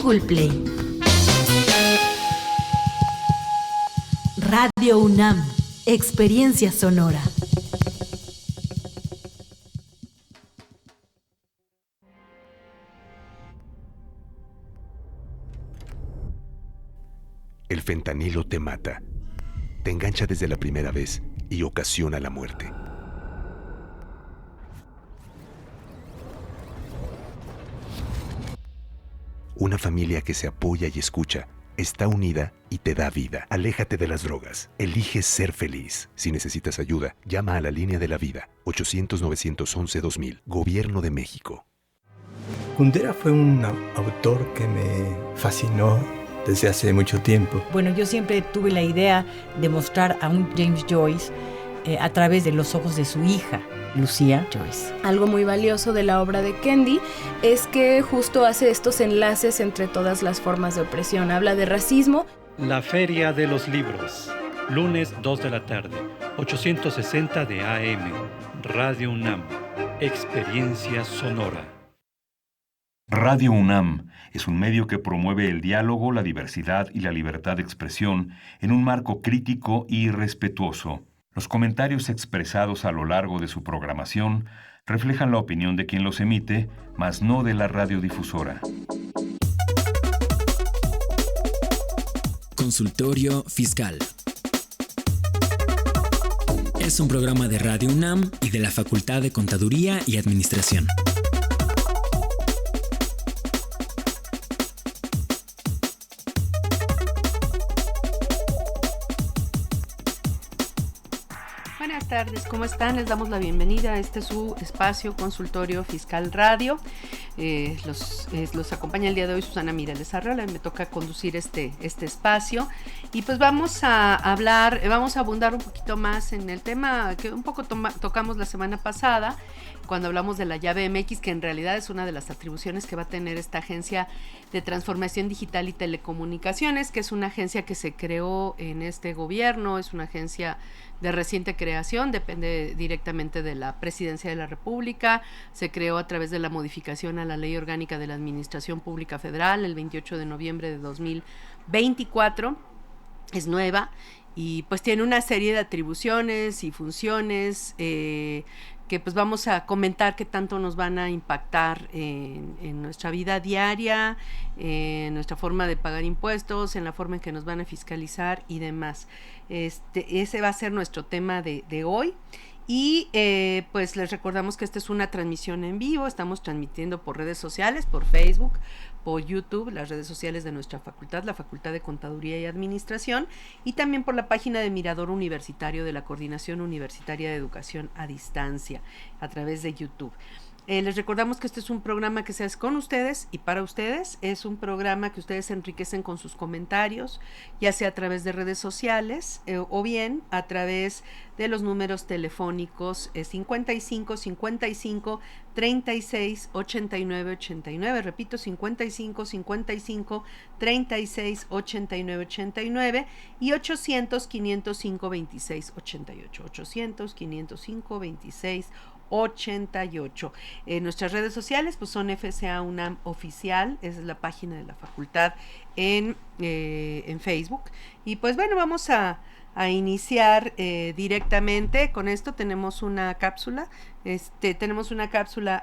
Coolplay. Radio UNAM, experiencia sonora. El fentanilo te mata, te engancha desde la primera vez y ocasiona la muerte. Una familia que se apoya y escucha, está unida y te da vida. Aléjate de las drogas. Elige ser feliz. Si necesitas ayuda, llama a la línea de la vida. 800-911-2000. Gobierno de México. Kundera fue un autor que me fascinó desde hace mucho tiempo. Bueno, yo siempre tuve la idea de mostrar a un James Joyce a través de los ojos de su hija, Lucía Joyce. Algo muy valioso de la obra de Kendi es que justo hace estos enlaces entre todas las formas de opresión. Habla de racismo. La Feria de los Libros, lunes 2 de la tarde, 860 de AM, Radio UNAM, experiencia sonora. Radio UNAM es un medio que promueve el diálogo, la diversidad y la libertad de expresión en un marco crítico y respetuoso. Los comentarios expresados a lo largo de su programación reflejan la opinión de quien los emite, mas no de la radiodifusora. Consultorio Fiscal. Es un programa de Radio UNAM y de la Facultad de Contaduría y Administración. Buenas tardes, ¿cómo están? Les damos la bienvenida a este su espacio Consultorio Fiscal Radio. Los acompaña el día de hoy Susana Mireles Arreola, me toca conducir este espacio y pues vamos a abundar un poquito más en el tema que un poco tocamos la semana pasada cuando hablamos de la llave MX, que en realidad es una de las atribuciones que va a tener esta agencia de transformación digital y telecomunicaciones, que es una agencia que se creó en este gobierno, es una agencia de reciente creación, depende directamente de la Presidencia de la República, se creó a través de la modificación a la Ley Orgánica de la Administración Pública Federal el 28 de noviembre de 2024, es nueva y pues tiene una serie de atribuciones y funciones que pues vamos a comentar qué tanto nos van a impactar en nuestra vida diaria, en nuestra forma de pagar impuestos, en la forma en que nos van a fiscalizar y demás. Ese va a ser nuestro tema de hoy. Y pues les recordamos que esta es una transmisión en vivo, estamos transmitiendo por redes sociales, por Facebook, por YouTube, las redes sociales de nuestra facultad, la Facultad de Contaduría y Administración, y también por la página de Mirador Universitario de la Coordinación Universitaria de Educación a Distancia, a través de YouTube. Les recordamos que este es un programa que se hace con ustedes y para ustedes. Es un programa que ustedes enriquecen con sus comentarios, ya sea a través de redes sociales o bien a través de los números telefónicos 55 55 36 89 89. Repito, 55 55 36 89 89 y 800 505 26 88. 800 505 26 88. Nuestras redes sociales pues son FCA UNAM Oficial, esa es la página de la facultad en Facebook. Y pues bueno, vamos a iniciar directamente con esto. Tenemos una cápsula,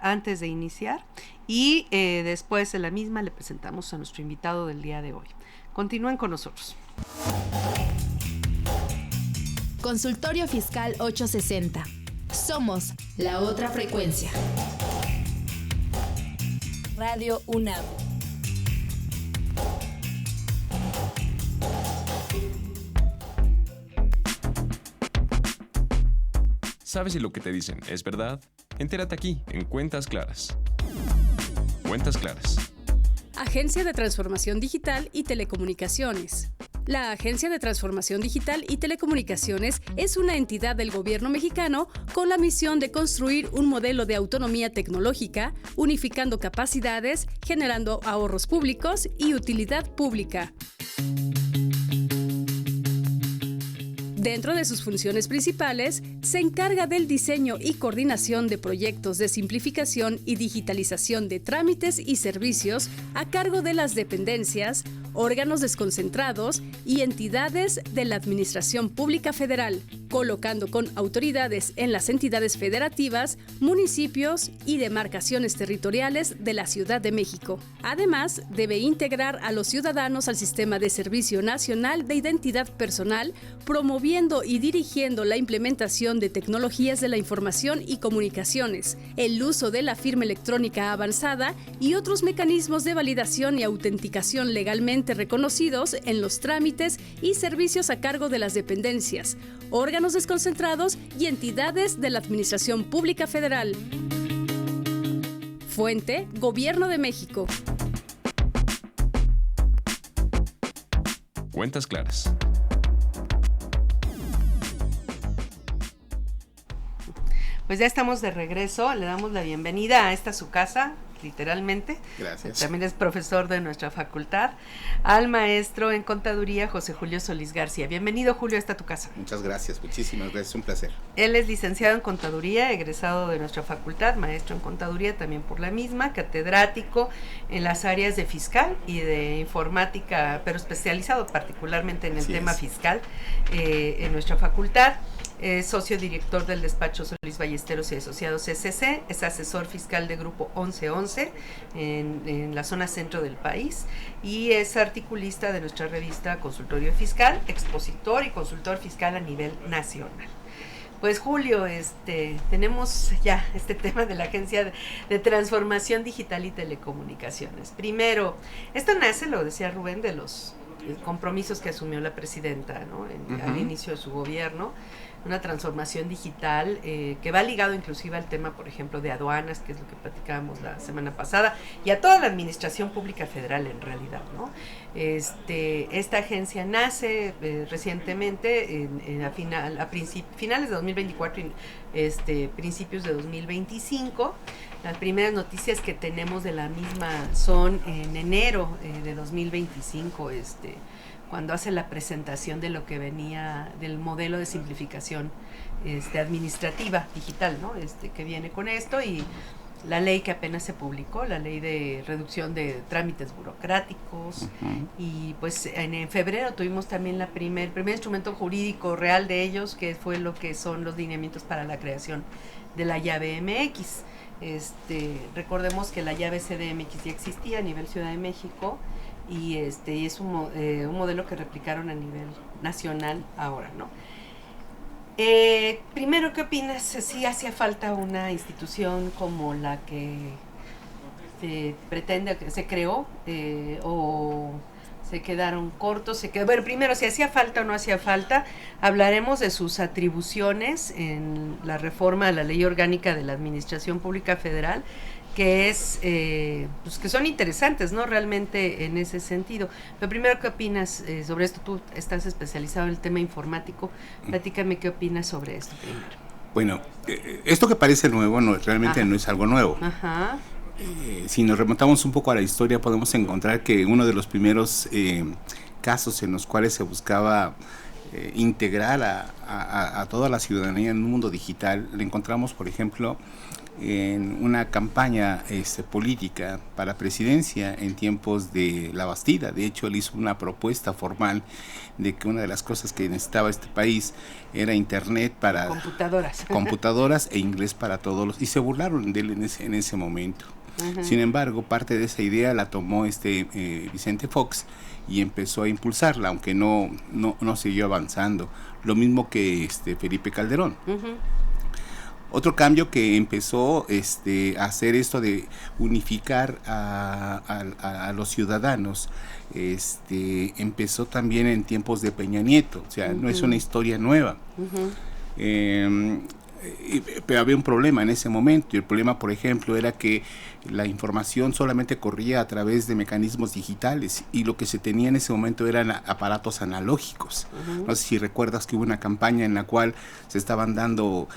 antes de iniciar y después de la misma le presentamos a nuestro invitado del día de hoy. Continúen con nosotros. Consultorio Fiscal 860. Somos la otra frecuencia. Radio UNAM. ¿Sabes si lo que te dicen es verdad? Entérate aquí, en Cuentas Claras. Cuentas Claras. Agencia de Transformación Digital y Telecomunicaciones. La Agencia de Transformación Digital y Telecomunicaciones es una entidad del gobierno mexicano con la misión de construir un modelo de autonomía tecnológica, unificando capacidades, generando ahorros públicos y utilidad pública. Dentro de sus funciones principales se encarga del diseño y coordinación de proyectos de simplificación y digitalización de trámites y servicios a cargo de las dependencias, órganos desconcentrados y entidades de la Administración Pública Federal, colocando con autoridades en las entidades federativas, municipios y demarcaciones territoriales de la Ciudad de México. Además, debe integrar a los ciudadanos al Sistema de Servicio Nacional de Identidad Personal, promoviendo y dirigiendo la implementación de tecnologías de la información y comunicaciones, el uso de la firma electrónica avanzada y otros mecanismos de validación y autenticación legalmente reconocidos en los trámites y servicios a cargo de las dependencias, órganos desconcentrados y entidades de la Administración Pública Federal. Fuente: Gobierno de México. Cuentas claras. Pues ya estamos de regreso, le damos la bienvenida a esta su casa, literalmente. Gracias. También es profesor de nuestra facultad, al maestro en contaduría José Julio Solís García. Bienvenido, Julio, a esta tu casa. Muchas gracias, muchísimas gracias, un placer. Él es licenciado en contaduría, egresado de nuestra facultad, maestro en contaduría también por la misma, catedrático en las áreas de fiscal y de informática, pero especializado particularmente en el tema fiscal en nuestra facultad. Es socio director del despacho Solís Ballesteros y Asociados SC, es asesor fiscal de Grupo 1111 en la zona centro del país y es articulista de nuestra revista Consultorio Fiscal, expositor y consultor fiscal a nivel nacional. Pues Julio, tenemos ya este tema de la Agencia de Transformación Digital y Telecomunicaciones. Primero, esto nace, lo decía Rubén, de los compromisos que asumió la presidenta, ¿no? Al inicio de su gobierno, una transformación digital que va ligado inclusive al tema, por ejemplo, de aduanas, que es lo que platicábamos la semana pasada, y a toda la administración pública federal en realidad, ¿no? Esta agencia nace recientemente a finales de 2024 y principios de 2025. Las primeras noticias que tenemos de la misma son en enero de 2025, cuando hace la presentación de lo que venía del modelo de simplificación administrativa digital, ¿no? Que viene con esto, y la ley que apenas se publicó, la ley de reducción de trámites burocráticos. Y pues en febrero tuvimos también el primer instrumento jurídico real de ellos, que fue lo que son los lineamientos para la creación de la llave MX. Recordemos que la llave CDMX ya existía a nivel Ciudad de México, y es un modelo que replicaron a nivel nacional ahora, ¿no? Primero, ¿qué opinas? ¿Si hacía falta una institución como la que se pretende, que se creó, o se quedaron cortos? Bueno, primero, si hacía falta o no hacía falta, hablaremos de sus atribuciones en la reforma a la Ley Orgánica de la Administración Pública Federal, que es pues que son interesantes, ¿no? Realmente en ese sentido. Pero primero, ¿qué opinas sobre esto? Tú estás especializado en el tema informático. Platícame qué opinas sobre esto primero. Bueno, esto que parece nuevo realmente no es algo nuevo. Ajá. Si nos remontamos un poco a la historia, podemos encontrar que uno de los primeros casos en los cuales se buscaba integrar a toda la ciudadanía en un mundo digital, le encontramos, por ejemplo, en una campaña política para presidencia en tiempos de la Bastida. De hecho, él hizo una propuesta formal de que una de las cosas que necesitaba este país era internet para computadoras e inglés para todos, y se burlaron de él en ese momento. Sin embargo, parte de esa idea la tomó Vicente Fox y empezó a impulsarla, aunque no siguió avanzando. Lo mismo que Felipe Calderón. Otro cambio que empezó a hacer esto de unificar a los ciudadanos, empezó también en tiempos de Peña Nieto, o sea, no es una historia nueva. Pero había un problema en ese momento, y el problema, por ejemplo, era que la información solamente corría a través de mecanismos digitales, y lo que se tenía en ese momento eran aparatos analógicos. No sé si recuerdas que hubo una campaña en la cual se estaban dando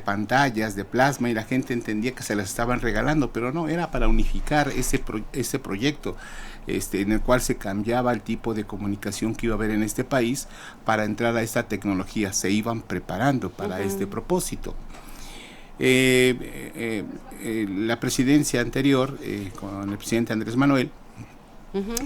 pantallas de plasma y la gente entendía que se las estaban regalando, pero no, era para unificar ese proyecto. En el cual se cambiaba el tipo de comunicación que iba a haber en este país para entrar a esta tecnología. Se iban preparando para este propósito. La presidencia anterior, con el presidente Andrés Manuel,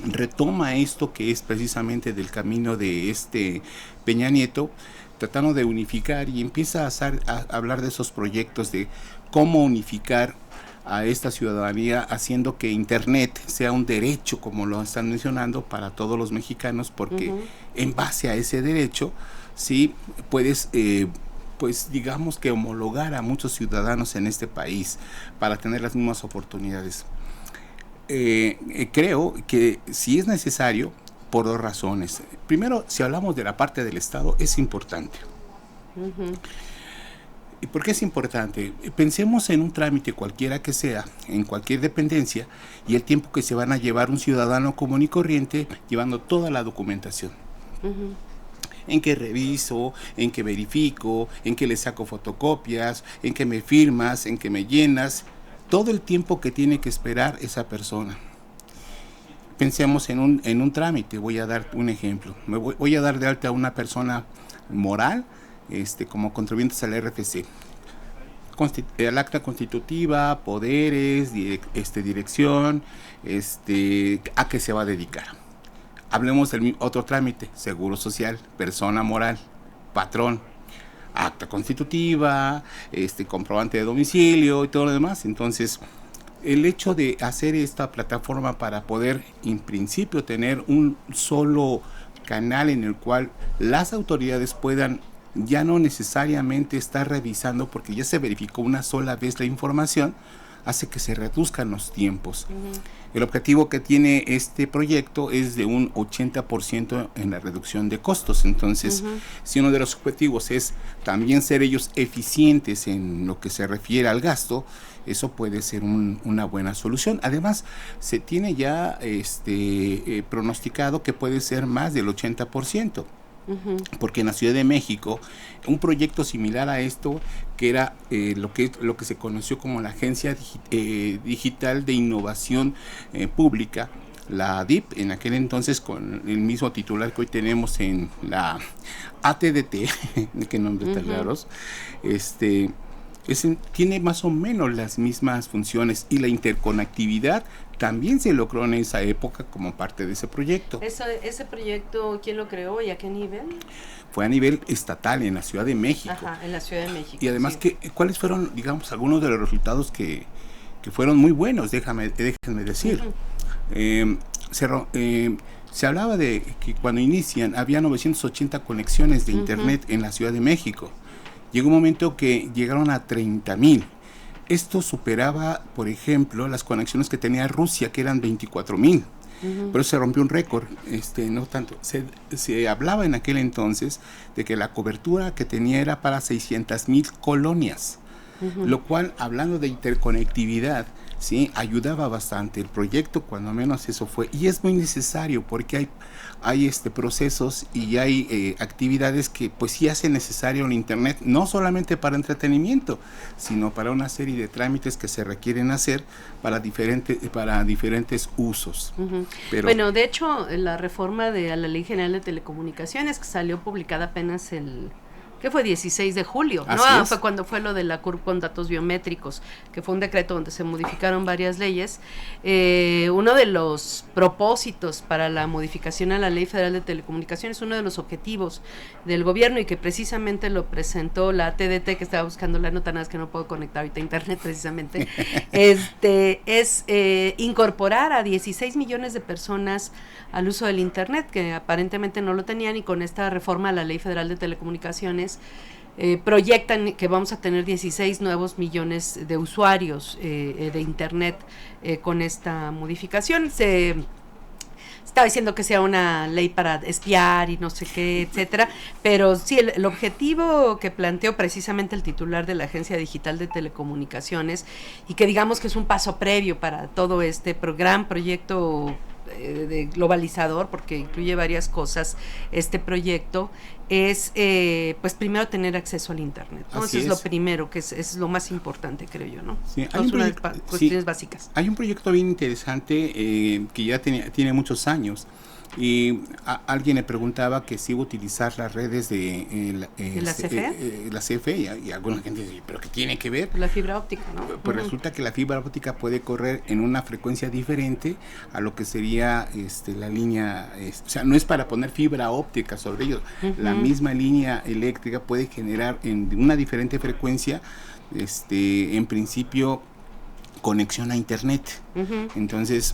retoma esto que es precisamente del camino de Peña Nieto, tratando de unificar, y empieza a hablar de esos proyectos de cómo unificar a esta ciudadanía, haciendo que Internet sea un derecho, como lo están mencionando, para todos los mexicanos, porque en base a ese derecho, sí, puedes, pues digamos que homologar a muchos ciudadanos en este país para tener las mismas oportunidades. Creo que si es necesario, por dos razones. Primero, si hablamos de la parte del Estado, es importante. ¿Y por qué es importante? Pensemos en un trámite cualquiera que sea, en cualquier dependencia, y el tiempo que se van a llevar un ciudadano común y corriente llevando toda la documentación. En que reviso, en que verifico, en que le saco fotocopias, en que me firmas, en que me llenas, todo el tiempo que tiene que esperar esa persona. Pensemos en un trámite. Voy a dar un ejemplo. Voy a dar de alta a una persona moral, como contribuyentes al RFC, el acta constitutiva, poderes, dirección, a qué se va a dedicar. Hablemos del otro trámite, seguro social, persona moral, patrón, acta constitutiva, comprobante de domicilio y todo lo demás. Entonces, el hecho de hacer esta plataforma para poder, en principio, tener un solo canal en el cual las autoridades puedan ya no necesariamente estar revisando, porque ya se verificó una sola vez la información, hace que se reduzcan los tiempos. El objetivo que tiene este proyecto es de un 80% en la reducción de costos. Entonces, si uno de los objetivos es también ser ellos eficientes en lo que se refiere al gasto, eso puede ser una buena solución. Además, se tiene ya pronosticado que puede ser más del 80%. Porque en la Ciudad de México, un proyecto similar a esto, que era lo que se conoció como la Agencia Digital de Innovación Pública, la DIP, en aquel entonces con el mismo titular que hoy tenemos en la ATDT, que nombres tan raros, tiene más o menos las mismas funciones, y la interconectividad también se logró en esa época como parte de ese proyecto. ¿Ese proyecto quién lo creó y a qué nivel? Fue a nivel estatal en la Ciudad de México. En la Ciudad de México. Y además, ¿cuáles fueron, digamos, algunos de los resultados que fueron muy buenos? Déjenme decir. Se hablaba de que cuando inician había 980 conexiones de Internet en la Ciudad de México. Llegó un momento que llegaron a 30,000. Esto superaba, por ejemplo, las conexiones que tenía Rusia, que eran 24,000. Pero se rompió un récord, no tanto. Se hablaba en aquel entonces de que la cobertura que tenía era para 600,000 colonias, lo cual, hablando de interconectividad, sí, ayudaba bastante. El proyecto, cuando menos eso fue, y es muy necesario porque hay procesos y hay actividades que pues sí hacen necesario el Internet, no solamente para entretenimiento, sino para una serie de trámites que se requieren hacer para diferentes usos. Pero, bueno, de hecho, la reforma a la Ley General de Telecomunicaciones, que salió publicada apenas ¿qué fue? 16 de julio, ¿no? Fue cuando fue lo de la CURP con datos biométricos, que fue un decreto donde se modificaron varias leyes. Uno de los propósitos para la modificación a la Ley Federal de Telecomunicaciones, uno de los objetivos del gobierno, y que precisamente lo presentó la TDT, que estaba buscando la nota, nada más que no puedo conectar ahorita a internet precisamente, es incorporar a 16 millones de personas al uso del Internet, que aparentemente no lo tenían, y con esta reforma a la Ley Federal de Telecomunicaciones proyectan que vamos a tener 16 nuevos millones de usuarios de Internet con esta modificación. estaba diciendo que sea una ley para espiar y no sé qué, etcétera, pero sí, el objetivo que planteó precisamente el titular de la Agencia Digital de Telecomunicaciones, y que digamos que es un paso previo para todo este gran proyecto de globalizador, porque incluye varias cosas, este proyecto, es pues primero tener acceso al internet, ¿no? Eso es lo primero, que es lo más importante, creo yo, ¿no? Sí, es una de las cuestiones básicas. Hay un proyecto bien interesante que ya tiene muchos años, y alguien le preguntaba que si iba a utilizar las redes de la CFE, la CFE, y alguna gente dice, ¿pero qué tiene que ver? La fibra óptica, ¿no? Pues resulta que la fibra óptica puede correr en una frecuencia diferente a lo que sería la línea, o sea, no es para poner fibra óptica sobre ellos, la misma línea eléctrica puede generar en una diferente frecuencia, en principio, conexión a internet. Entonces,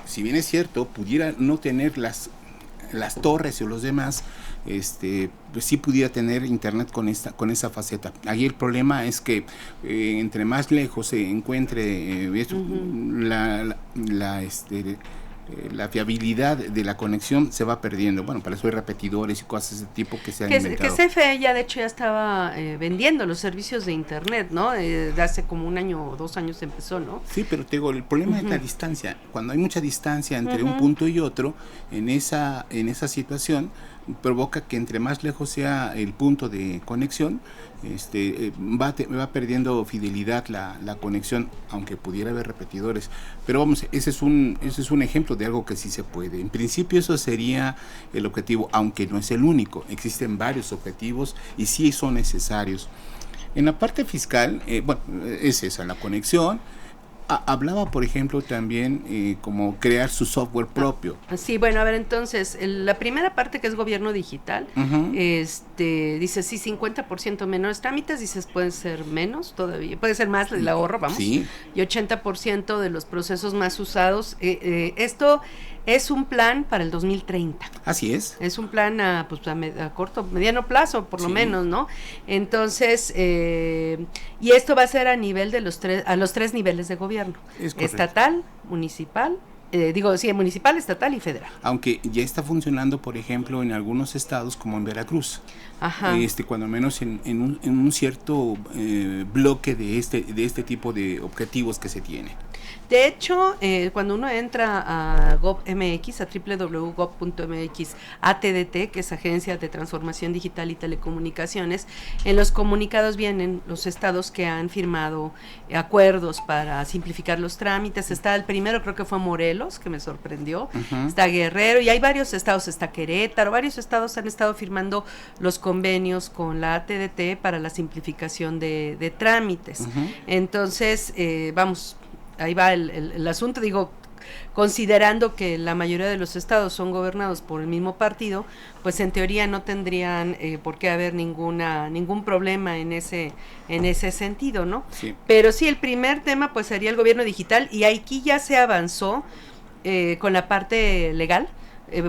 si bien es cierto, pudiera no tener las torres o los demás, pues sí pudiera tener internet con esa faceta. Ahí el problema es que entre más lejos se encuentre la fiabilidad de la conexión se va perdiendo. Bueno, para eso hay repetidores y cosas de ese tipo que se han inventado. Que CFE ya de hecho ya estaba vendiendo los servicios de internet, ¿no? De hace como 1 año o 2 años empezó, ¿no? Sí, pero te digo, el problema es la distancia. Cuando hay mucha distancia entre un punto y otro, en esa situación provoca que entre más lejos sea el punto de conexión, va perdiendo fidelidad la conexión, aunque pudiera haber repetidores. Pero vamos, ese es un ejemplo de algo que sí se puede. En principio eso sería el objetivo, aunque no es el único. Existen varios objetivos y sí son necesarios. En la parte fiscal, es esa, la conexión. Hablaba, por ejemplo, también como crear su software propio. Sí, bueno, a ver, entonces, la primera parte, que es gobierno digital, dice, sí, 50% menores trámites, dices, pueden ser menos todavía, puede ser más el ahorro, vamos, y 80% de los procesos más usados. Esto es un plan para el 2030. Así es. Es un plan a corto, mediano plazo, por lo menos, ¿no? Entonces, y esto va a ser a nivel de los tres niveles de gobierno. Estatal, municipal, municipal, estatal y federal. Aunque ya está funcionando, por ejemplo, en algunos estados como en Veracruz. Ajá. Cuando menos en un cierto bloque de este tipo de objetivos que se tiene. De hecho, cuando uno entra a GovMX, a www.gov.mx, ATDT, que es Agencia de Transformación Digital y Telecomunicaciones, en los comunicados vienen los estados que han firmado acuerdos para simplificar los trámites. Está el primero, creo que fue Morelos, que me sorprendió. Está Guerrero, y hay varios estados, está Querétaro, varios estados han estado firmando los convenios con la ATDT para la simplificación de trámites. Entonces, ahí va el asunto, considerando que la mayoría de los estados son gobernados por el mismo partido, pues en teoría no tendrían por qué haber ningún problema en ese sentido, ¿no? Sí. Pero sí, el primer tema pues sería el gobierno digital, y aquí ya se avanzó con la parte legal,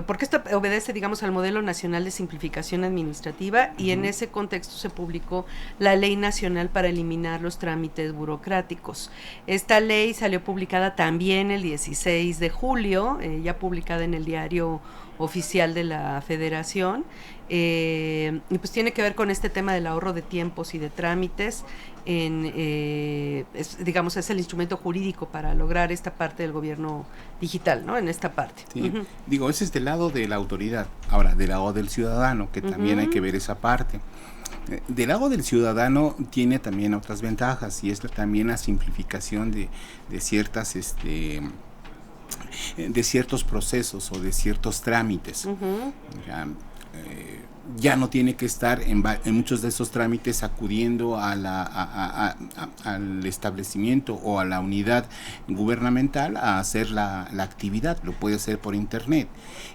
porque esto obedece, al modelo nacional de simplificación administrativa, y en ese contexto se publicó la Ley Nacional para eliminar los trámites burocráticos. Esta ley salió publicada también el 16 de julio, ya publicada en el Diario Oficial de la Federación, y pues tiene que ver con este tema del ahorro de tiempos y de trámites. Es el instrumento jurídico para lograr esta parte del gobierno digital, ¿no? En esta parte. Sí. Ese es del lado de la autoridad. Ahora, del lado del ciudadano, que también hay que ver esa parte. Del lado del ciudadano tiene también otras ventajas, y es también la simplificación de ciertas de ciertos procesos o de ciertos trámites. Ya no tiene que estar en muchos de esos trámites acudiendo al establecimiento o a la unidad gubernamental a hacer la actividad. Lo puede hacer por internet,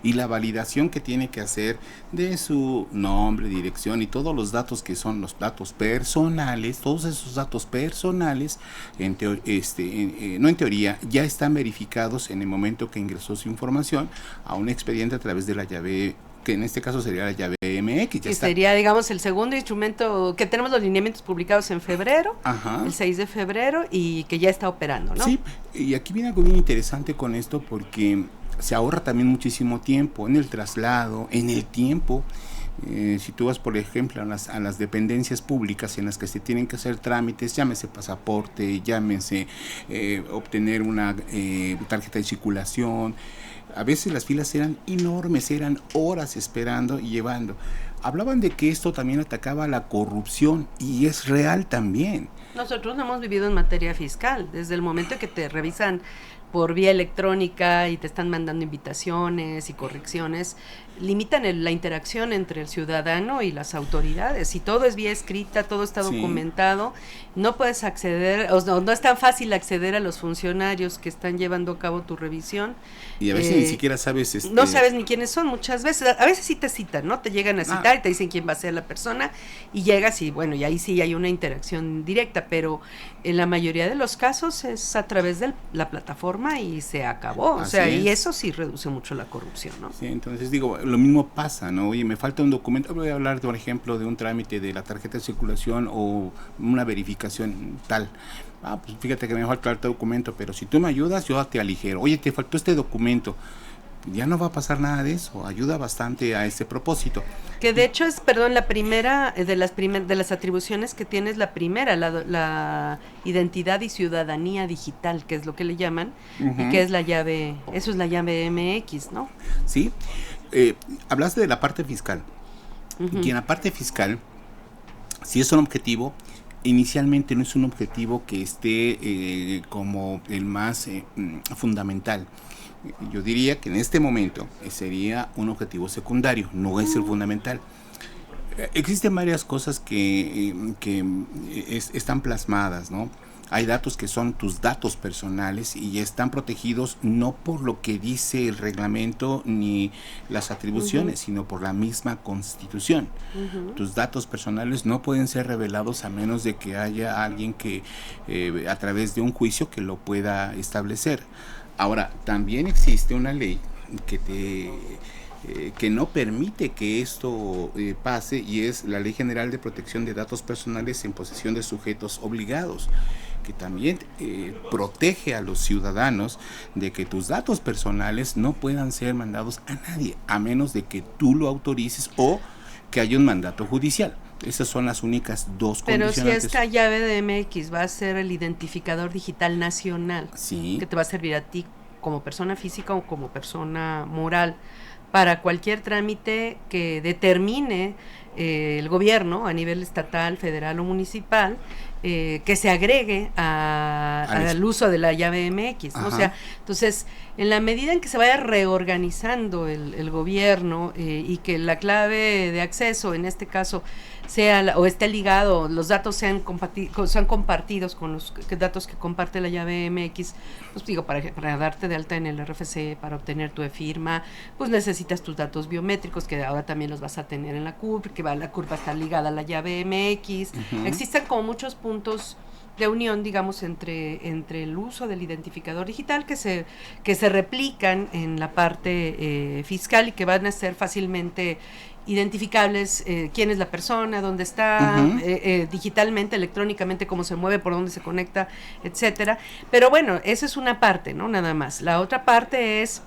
y la validación que tiene que hacer de su nombre, dirección y todos los datos que son los datos personales, todos esos datos personales no en teoría, ya están verificados en el momento que ingresó su información a un expediente a través de la llave, que en este caso sería la llave MX. Que sería, el segundo instrumento, que tenemos los lineamientos publicados en febrero, el 6 de febrero, y que ya está operando, ¿no? Sí, y aquí viene algo bien interesante con esto, porque Se ahorra también muchísimo tiempo en el traslado, en el tiempo. Si tú vas, por ejemplo, a las dependencias públicas en las que se tienen que hacer trámites, llámese pasaporte, llámese obtener una tarjeta de circulación, a veces las filas eran enormes, eran horas esperando y llevando. Hablaban de que esto también atacaba la corrupción, y es real también. Nosotros lo hemos vivido en materia fiscal, desde el momento que te revisan por vía electrónica y te están mandando invitaciones y correcciones, limitan la interacción entre el ciudadano y las autoridades, y todo es vía escrita, todo está documentado, no puedes acceder, no es tan fácil acceder a los funcionarios que están llevando a cabo tu revisión. Y a veces ni siquiera sabes... No sabes ni quiénes son muchas veces, a veces sí te citan, ¿no? Te llegan a citar y te dicen quién va a ser la persona, y llegas y bueno, y ahí sí hay una interacción directa, pero en la mayoría de los casos es a través de la plataforma y se acabó, o sea, y eso sí reduce mucho la corrupción, ¿no? Sí, entonces digo, lo mismo pasa, ¿no? Oye, me falta un documento, voy a hablar, por ejemplo, de un trámite de la tarjeta de circulación o una verificación tal. Pues fíjate que me falta este documento, pero si tú me ayudas, yo te aligero. Oye, te faltó este documento. Ya no va a pasar nada de eso, ayuda bastante a ese propósito. Que de hecho es, la primera de las atribuciones que tiene es la primera, la identidad y ciudadanía digital, que es lo que le llaman, y que es la llave, eso es la llave MX, ¿no? Sí, hablaste de la parte fiscal, y en la parte fiscal, si es un objetivo, inicialmente no es un objetivo que esté como el más fundamental. Yo diría que en este momento sería un objetivo secundario, no es el fundamental. Existen varias cosas que están plasmadas, ¿no? Hay datos que son tus datos personales y están protegidos no por lo que dice el reglamento ni las atribuciones, sino por la misma Constitución. Tus datos personales no pueden ser revelados a menos de que haya alguien que a través de un juicio que lo pueda establecer. Ahora, también existe una ley que no permite que esto pase, y es la Ley General de Protección de Datos Personales en posesión de sujetos obligados, que también protege a los ciudadanos de que tus datos personales no puedan ser mandados a nadie, a menos de que tú lo autorices o que haya un mandato judicial. Esas son las únicas dos condiciones. Pero si esta llave de MX va a ser el identificador digital nacional, que te va a servir a ti como persona física o como persona moral para cualquier trámite que determine el gobierno a nivel estatal, federal o municipal, que se agregue al uso de la llave MX, ¿no? O sea, entonces, en la medida en que se vaya reorganizando el gobierno y que la clave de acceso, en este caso, sea o esté ligado, los datos sean compartidos con los datos que comparte la llave MX, pues digo, para darte de alta en el RFC, para obtener tu e-firma, pues necesitas tus datos biométricos, que ahora también los vas a tener en la CURP, que la CURP va a estar ligada a la llave MX. Existen como muchos puntos de unión, digamos, entre el uso del identificador digital que se replican en la parte fiscal y que van a ser fácilmente identificables, quién es la persona, dónde está, digitalmente, electrónicamente, cómo se mueve, por dónde se conecta, etcétera. Pero bueno, esa es una parte, ¿no? Nada más. La otra parte es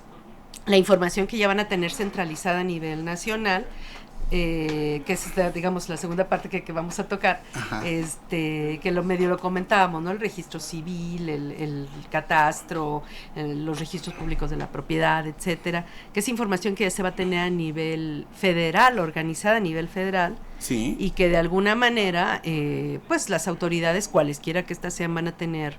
la información que ya van a tener centralizada a nivel nacional, que es, digamos, la segunda parte que vamos a tocar, que medio lo comentábamos, ¿no? El registro civil, el catastro, los registros públicos de la propiedad, etcétera, que es información que ya se va a tener a nivel federal, organizada a nivel federal, y que de alguna manera, pues las autoridades, cualesquiera que éstas sean, van a tener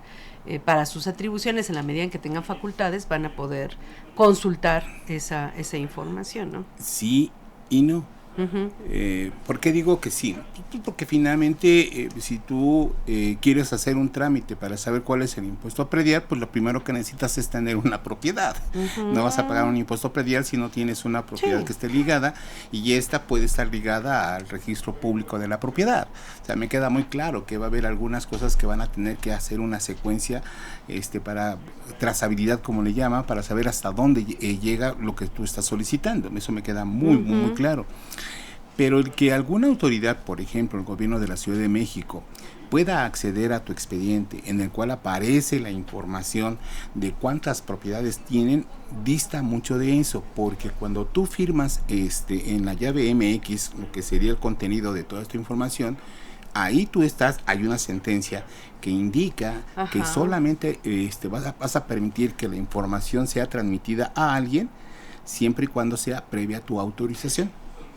para sus atribuciones, en la medida en que tengan facultades, van a poder consultar esa información, ¿no? Sí y no. ¿Por qué digo que sí? Porque finalmente si tú quieres hacer un trámite para saber cuál es el impuesto predial, pues lo primero que necesitas es tener una propiedad. No vas a pagar un impuesto predial si no tienes una propiedad que esté ligada, y esta puede estar ligada al registro público de la propiedad. O sea, me queda muy claro que va a haber algunas cosas que van a tener que hacer una secuencia para trazabilidad, como le llama, para saber hasta dónde llega lo que tú estás solicitando. Eso me queda muy claro. Pero el que alguna autoridad, por ejemplo el gobierno de la Ciudad de México, pueda acceder a tu expediente en el cual aparece la información de cuántas propiedades tienen, dista mucho de eso, porque cuando tú firmas en la llave MX, lo que sería el contenido de toda esta información, ahí hay una sentencia que indica que solamente vas a permitir que la información sea transmitida a alguien siempre y cuando sea previa a tu autorización.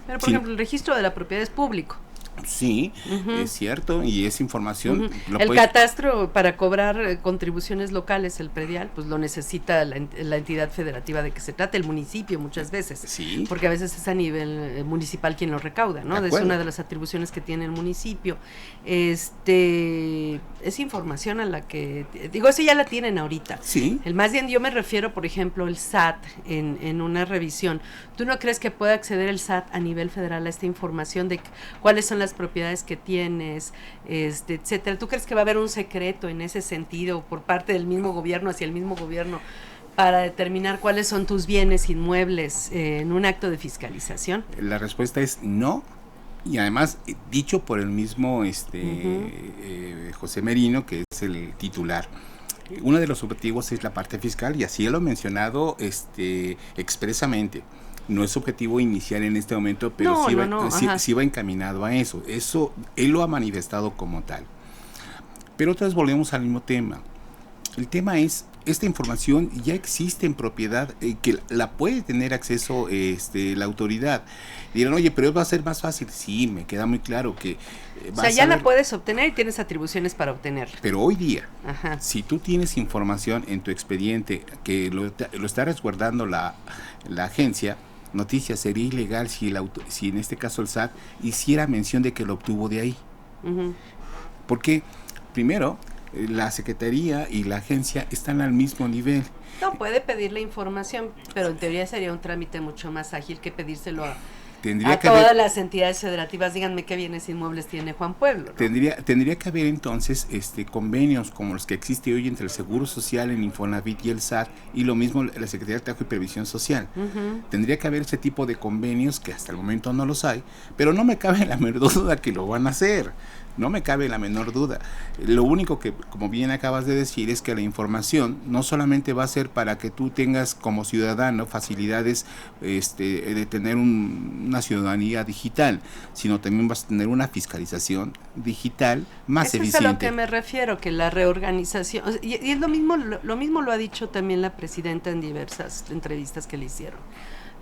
Pero, por ejemplo, el registro de la propiedad es público. Sí, es cierto, y esa información... El catastro para cobrar contribuciones locales, el predial, pues lo necesita la entidad federativa de que se trate, el municipio muchas veces, porque a veces es a nivel municipal quien lo recauda, ¿no? Es una de las atribuciones que tiene el municipio. Es información a la que... Digo, eso ya la tienen ahorita. Sí. Más bien yo me refiero, por ejemplo, el SAT en una revisión. ¿Tú no crees que pueda acceder el SAT a nivel federal a esta información de cuáles son las propiedades que tienes, etcétera? ¿Tú crees que va a haber un secreto en ese sentido por parte del mismo gobierno hacia el mismo gobierno para determinar cuáles son tus bienes inmuebles en un acto de fiscalización? La respuesta es no, y además dicho por el mismo José Merino, que es el titular. Uno de los objetivos es la parte fiscal, y así lo he mencionado expresamente. No es objetivo inicial en este momento, pero sí va encaminado a eso. Eso él lo ha manifestado como tal. Pero otra vez volvemos al mismo tema. El tema es, esta información ya existe en propiedad, que la puede tener acceso la autoridad. Dirán, oye, pero va a ser más fácil. Sí, me queda muy claro que... la puedes obtener y tienes atribuciones para obtenerla. Pero hoy día, si tú tienes información en tu expediente que lo está resguardando la agencia, noticia, sería ilegal si en este caso el SAT hiciera mención de que lo obtuvo de ahí. Porque, primero, la Secretaría y la agencia están al mismo nivel. No, puede pedir la información, pero en teoría sería un trámite mucho más ágil que pedírselo a todas las entidades federativas. Díganme qué bienes inmuebles tiene Juan Pueblo, ¿no? Tendría que haber entonces convenios como los que existe hoy entre el Seguro Social, el Infonavit y el SAT, y lo mismo la Secretaría de Trabajo y Previsión Social. Tendría que haber ese tipo de convenios, que hasta el momento no los hay, pero no me cabe la menor duda que lo van a hacer. No me cabe la menor duda. Lo único que, como bien acabas de decir, es que la información no solamente va a ser para que tú tengas como ciudadano facilidades de tener una ciudadanía digital, sino también vas a tener una fiscalización digital más eficiente. Eso es a lo que me refiero, que la reorganización, y es lo mismo lo ha dicho también la presidenta en diversas entrevistas que le hicieron.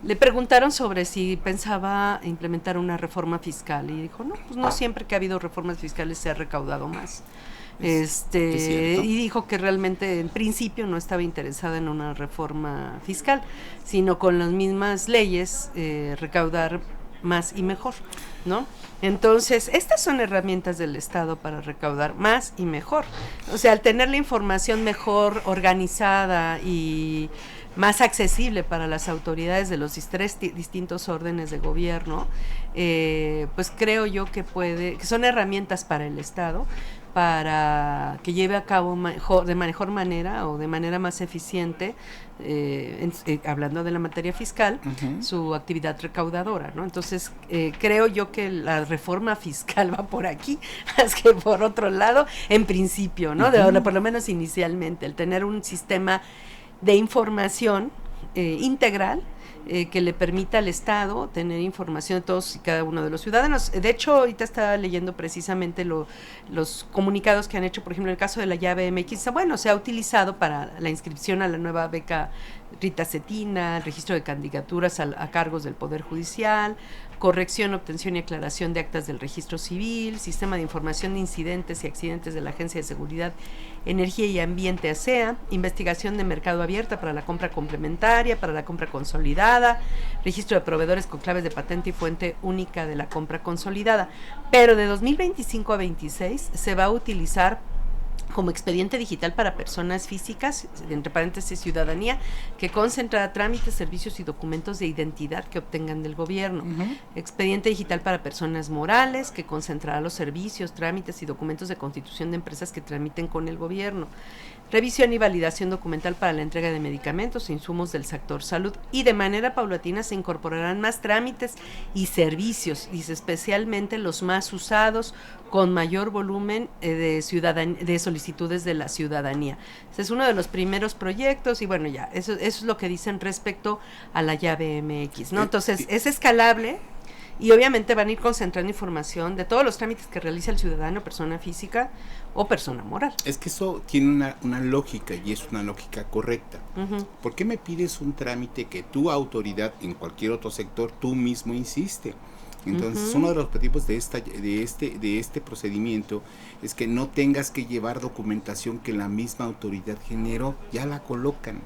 Le preguntaron sobre si pensaba implementar una reforma fiscal y dijo, no, pues no siempre que ha habido reformas fiscales se ha recaudado más. Y dijo que realmente en principio no estaba interesada en una reforma fiscal, sino con las mismas leyes recaudar más y mejor, ¿no? Entonces, estas son herramientas del Estado para recaudar más y mejor. O sea, al tener la información mejor organizada y más accesible para las autoridades de los distintos órdenes de gobierno, pues creo yo que son herramientas para el Estado para que lleve a cabo de mejor manera o de manera más eficiente, hablando de la materia fiscal, su actividad recaudadora, ¿no? Entonces, creo yo que la reforma fiscal va por aquí, más que por otro lado, en principio, ¿no? Por lo menos inicialmente, el tener un sistema de información integral que le permita al Estado tener información de todos y cada uno de los ciudadanos. De hecho, ahorita estaba leyendo precisamente los comunicados que han hecho, por ejemplo, en el caso de la llave MX, bueno, se ha utilizado para la inscripción a la nueva beca Rita Cetina, el registro de candidaturas a cargos del Poder Judicial, corrección, obtención y aclaración de actas del registro civil, sistema de información de incidentes y accidentes de la Agencia de Seguridad, Energía y Ambiente ASEA, investigación de mercado abierta para la compra complementaria, para la compra consolidada, registro de proveedores con claves de patente y fuente única de la compra consolidada. Pero de 2025 a 26 se va a utilizar como expediente digital para personas físicas, entre paréntesis ciudadanía, que concentra trámites, servicios y documentos de identidad que obtengan del gobierno. Expediente digital para personas morales, que concentrará los servicios, trámites y documentos de constitución de empresas que tramiten con el gobierno. Revisión y validación documental para la entrega de medicamentos e insumos del sector salud, y de manera paulatina se incorporarán más trámites y servicios, y especialmente los más usados, con mayor volumen de solicitudes de la ciudadanía. Ese es uno de los primeros proyectos, y bueno, ya, eso es lo que dicen respecto a la llave MX, ¿no? Entonces, es escalable, y obviamente van a ir concentrando información de todos los trámites que realiza el ciudadano, persona física o persona moral. Es que eso tiene una lógica, y es una lógica correcta. ¿Por qué me pides un trámite que tu autoridad en cualquier otro sector tú mismo insiste? Entonces, uno de los objetivos de este procedimiento es que no tengas que llevar documentación que la misma autoridad generó, ya la colocan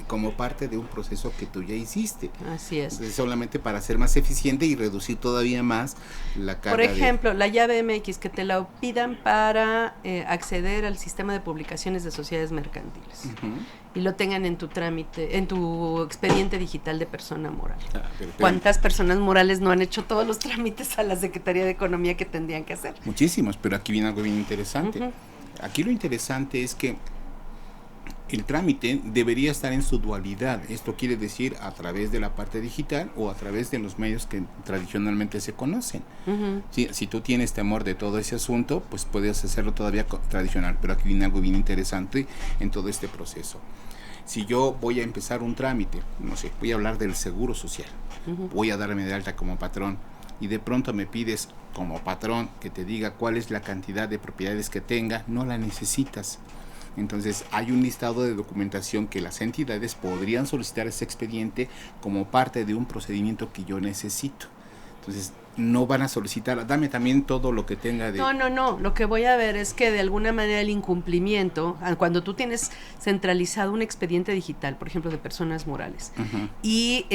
como parte de un proceso que tú ya hiciste. Así es. Entonces, solamente para ser más eficiente y reducir todavía más la carga. Por ejemplo, la llave MX, que te la pidan para acceder al sistema de publicaciones de sociedades mercantiles. Y lo tengan en tu trámite, en tu expediente digital de persona moral. ¿Cuántas personas morales no han hecho todos los trámites a la Secretaría de Economía que tendrían que hacer? Muchísimos, pero aquí viene algo bien interesante. Aquí lo interesante es que el trámite debería estar en su dualidad. Esto quiere decir a través de la parte digital o a través de los medios que tradicionalmente se conocen. Si tú tienes temor de todo ese asunto, pues puedes hacerlo todavía tradicional, pero aquí viene algo bien interesante en todo este proceso. Si yo voy a empezar un trámite, no sé, voy a hablar del seguro social, voy a darme de alta como patrón, y de pronto me pides como patrón que te diga cuál es la cantidad de propiedades que tenga, no la necesitas. Entonces hay un listado de documentación que las entidades podrían solicitar ese expediente como parte de un procedimiento que yo necesito. Entonces no van a solicitar, dame también todo lo que tenga de... No, lo que voy a ver es que de alguna manera el incumplimiento, cuando tú tienes centralizado un expediente digital, por ejemplo de personas morales, y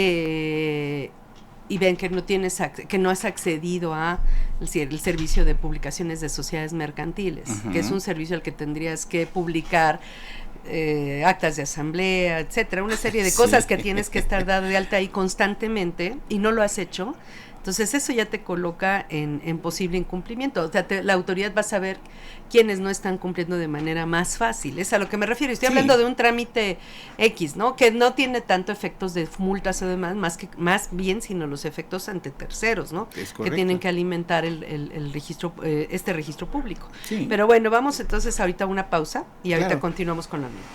ven que no has accedido a el servicio de publicaciones de sociedades mercantiles, que es un servicio al que tendrías que publicar actas de asamblea, etcétera, una serie de cosas que tienes que estar dado de alta ahí constantemente, y no lo has hecho. Entonces eso ya te coloca en posible incumplimiento. O sea, la autoridad va a saber quiénes no están cumpliendo de manera más fácil. Es a lo que me refiero. Estoy hablando de un trámite X, ¿no? Que no tiene tanto efectos de multas o demás, más bien, sino los efectos ante terceros, ¿no? Que tienen que alimentar el registro, este registro público. Pero bueno, vamos entonces ahorita a una pausa y ahorita continuamos con la misma.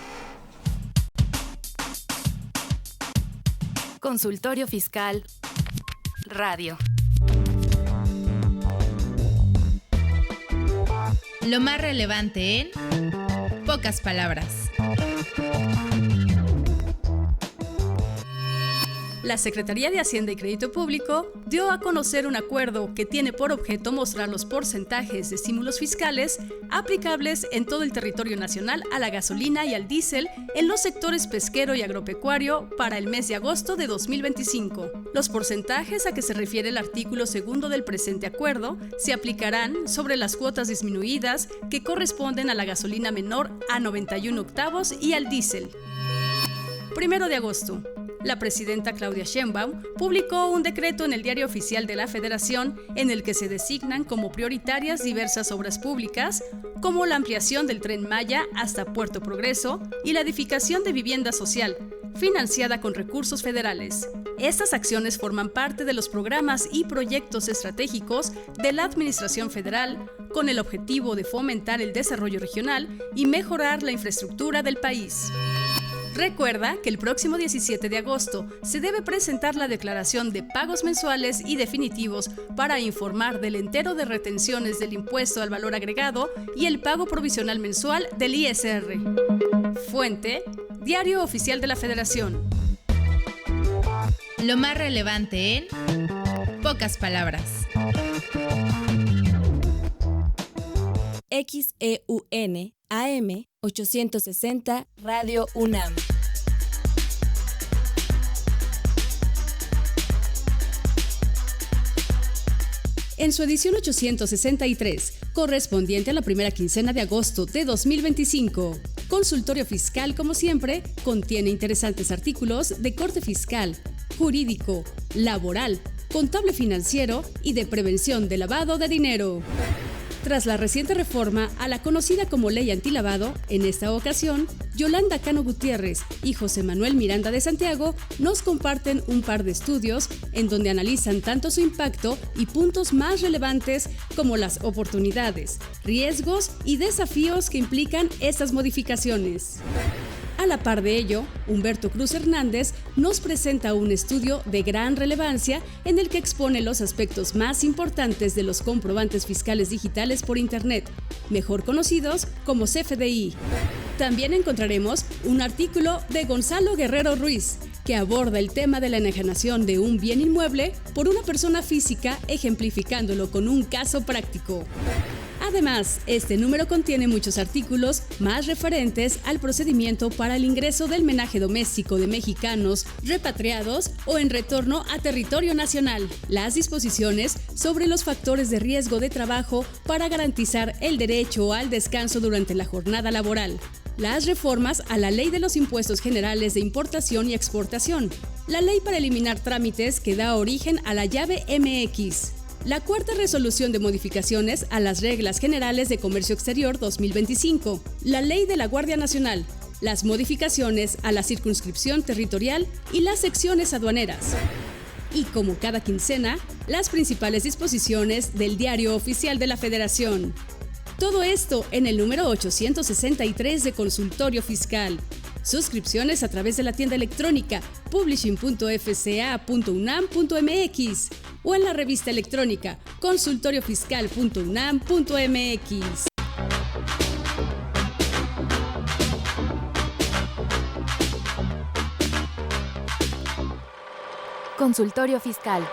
Consultorio Fiscal Radio. Lo más relevante en pocas palabras. La Secretaría de Hacienda y Crédito Público dio a conocer un acuerdo que tiene por objeto mostrar los porcentajes de estímulos fiscales aplicables en todo el territorio nacional a la gasolina y al diésel en los sectores pesquero y agropecuario para el mes de agosto de 2025. Los porcentajes a que se refiere el artículo 2 del presente acuerdo se aplicarán sobre las cuotas disminuidas que corresponden a la gasolina menor a 91 octavos y al diésel. 1 de agosto. La presidenta Claudia Sheinbaum publicó un decreto en el Diario Oficial de la Federación en el que se designan como prioritarias diversas obras públicas, como la ampliación del Tren Maya hasta Puerto Progreso y la edificación de vivienda social, financiada con recursos federales. Estas acciones forman parte de los programas y proyectos estratégicos de la Administración Federal con el objetivo de fomentar el desarrollo regional y mejorar la infraestructura del país. Recuerda que el próximo 17 de agosto se debe presentar la declaración de pagos mensuales y definitivos para informar del entero de retenciones del impuesto al valor agregado y el pago provisional mensual del ISR. Fuente: Diario Oficial de la Federación. Lo más relevante en pocas palabras. XEUN AM 860 Radio UNAM. en su edición 863, correspondiente a la primera quincena de agosto de 2025. Consultorio Fiscal, como siempre, contiene interesantes artículos de corte fiscal, jurídico, laboral, contable financiero y de prevención de lavado de dinero. Tras la reciente reforma a la conocida como Ley Antilavado, en esta ocasión, Yolanda Cano Gutiérrez y José Manuel Miranda de Santiago nos comparten un par de estudios en donde analizan tanto su impacto y puntos más relevantes como las oportunidades, riesgos y desafíos que implican estas modificaciones. A la par de ello, Humberto Cruz Hernández nos presenta un estudio de gran relevancia en el que expone los aspectos más importantes de los comprobantes fiscales digitales por Internet, mejor conocidos como CFDI. También encontraremos un artículo de Gonzalo Guerrero Ruiz, que aborda el tema de la enajenación de un bien inmueble por una persona física, ejemplificándolo con un caso práctico. Además, este número contiene muchos artículos más referentes al procedimiento para el ingreso del menaje doméstico de mexicanos repatriados o en retorno a territorio nacional, las disposiciones sobre los factores de riesgo de trabajo para garantizar el derecho al descanso durante la jornada laboral, las reformas a la Ley de los Impuestos Generales de Importación y Exportación, la ley para eliminar trámites que da origen a la llave MX, la cuarta resolución de modificaciones a las Reglas Generales de Comercio Exterior 2025, la Ley de la Guardia Nacional, las modificaciones a la circunscripción territorial y las secciones aduaneras. Y como cada quincena, las principales disposiciones del Diario Oficial de la Federación. Todo esto en el número 863 de Consultorio Fiscal. Suscripciones a través de la tienda electrónica publishing.fca.unam.mx o en la revista electrónica consultoriofiscal.unam.mx. Consultorio Fiscal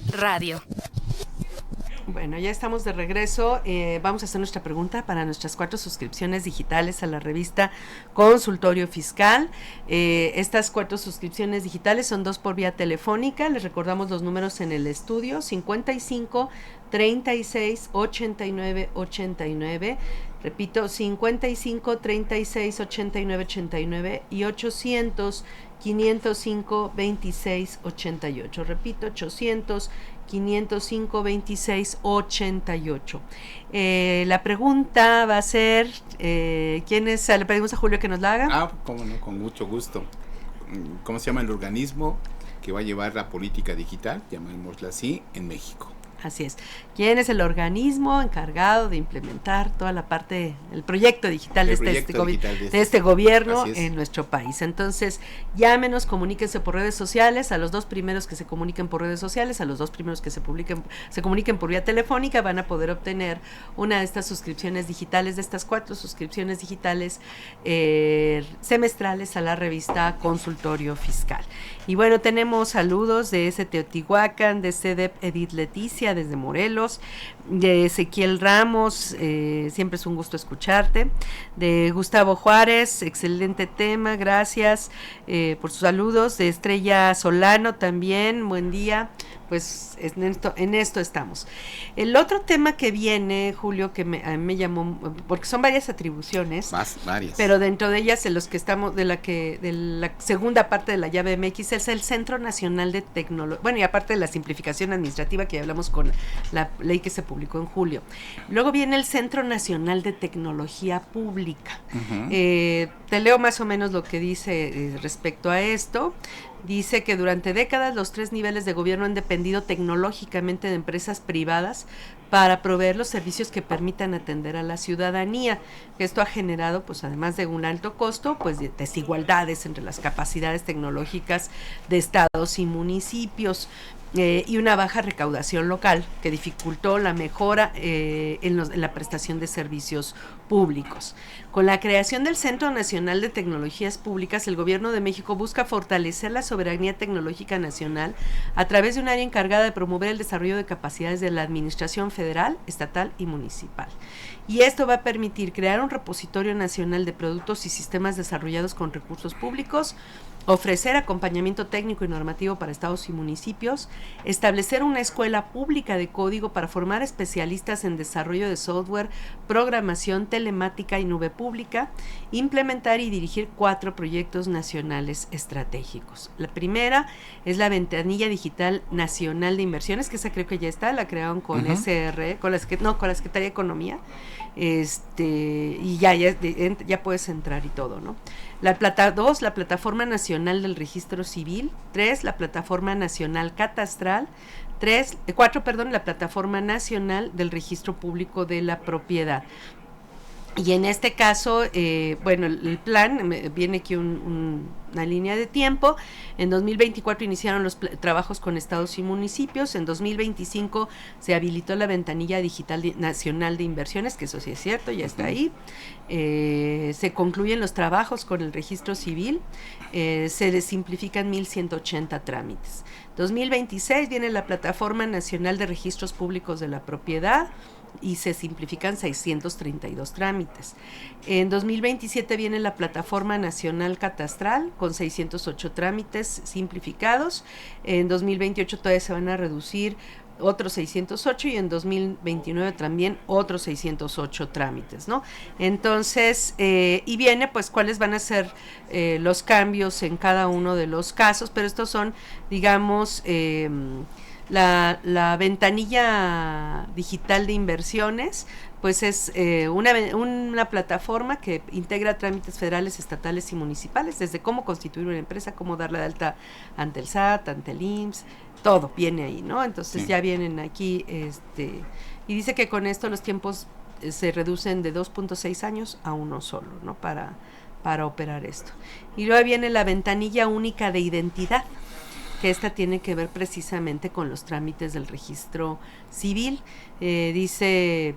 Radio. Bueno, ya estamos de regreso. Vamos a hacer nuestra pregunta para nuestras 4 suscripciones digitales a la revista Consultorio Fiscal. Estas 4 suscripciones digitales son 2 por vía telefónica. Les recordamos los números en el estudio: 55 36 89 89. Repito, 55 36 89 89 y 800 505 26 88. Repito, 800 505 26 88. La pregunta va a ser, ¿quién es? Le pedimos a Julio que nos la haga. Cómo no, con mucho gusto. ¿Cómo se llama el organismo que va a llevar la política digital, llamémosla así, en México? Así es. ¿Quién es el organismo encargado de implementar toda la parte, el proyecto digital de este gobierno en nuestro país? Entonces, llámenos, comuníquense por redes sociales, a los 2 primeros que se comuniquen por redes sociales, a los 2 primeros que se comuniquen por vía telefónica, van a poder obtener una de estas suscripciones digitales, de estas 4 suscripciones digitales semestrales a la revista Consultorio Fiscal. Y bueno, tenemos saludos de Teotihuacán, de CEDEP Edith Leticia, desde Morelos, de Ezequiel Ramos, siempre es un gusto escucharte, de Gustavo Juárez, excelente tema, gracias por sus saludos, de Estrella Solano también, buen día. Pues en esto estamos. El otro tema que viene, Julio, que a mí me llamó, porque son varias atribuciones, varias, pero dentro de ellas, en los que estamos, de la segunda parte de la llave MX, es el Centro Nacional de Tecnología. Bueno, y aparte de la simplificación administrativa que ya hablamos con la ley que se publicó en julio. Luego viene el Centro Nacional de Tecnología Pública. Uh-huh. Te leo más o menos lo que dice respecto a esto. Dice que durante décadas los 3 niveles de gobierno han dependido tecnológicamente de empresas privadas para proveer los servicios que permitan atender a la ciudadanía. Esto ha generado, pues además de un alto costo, pues desigualdades entre las capacidades tecnológicas de estados y municipios. Y una baja recaudación local que dificultó la mejora en la prestación de servicios públicos. Con la creación del Centro Nacional de Tecnologías Públicas, el Gobierno de México busca fortalecer la soberanía tecnológica nacional a través de un área encargada de promover el desarrollo de capacidades de la administración federal, estatal y municipal. Y esto va a permitir crear un repositorio nacional de productos y sistemas desarrollados con recursos públicos, ofrecer acompañamiento técnico y normativo para estados y municipios, establecer una escuela pública de código para formar especialistas en desarrollo de software, programación, telemática y nube pública, implementar y dirigir 4 proyectos nacionales estratégicos. La primera es la Ventanilla Digital Nacional de Inversiones, que esa creo que ya está, la crearon con SR, con la Secretaría de Economía, y ya puedes entrar y todo, ¿no? La Plataforma Nacional del Registro Civil. 3, la Plataforma Nacional Catastral. 4, la Plataforma Nacional del Registro Público de la Propiedad. Y en este caso, el plan, viene aquí una línea de tiempo. En 2024 iniciaron los trabajos con estados y municipios. En 2025 se habilitó la Ventanilla Digital Nacional de Inversiones, que eso sí es cierto, ya está ahí. Se concluyen los trabajos con el registro civil. Se simplifican 1,180 trámites. 2026 viene la Plataforma Nacional de Registros Públicos de la Propiedad, y se simplifican 632 trámites. En 2027 viene la Plataforma Nacional Catastral con 608 trámites simplificados. En 2028 todavía se van a reducir otros 608 y en 2029 también otros 608 trámites, ¿no? Entonces, y viene pues cuáles van a ser los cambios en cada uno de los casos, pero estos son, digamos, la Ventanilla Digital de Inversiones, pues es una plataforma que integra trámites federales, estatales y municipales, desde cómo constituir una empresa, cómo darla de alta ante el SAT, ante el IMSS, todo viene ahí, ¿no? Entonces ya vienen aquí, y dice que con esto los tiempos se reducen de 2.6 años a 1 solo, ¿no? Para operar esto. Y luego viene la Ventanilla Única de Identidad, que esta tiene que ver precisamente con los trámites del registro civil. Dice,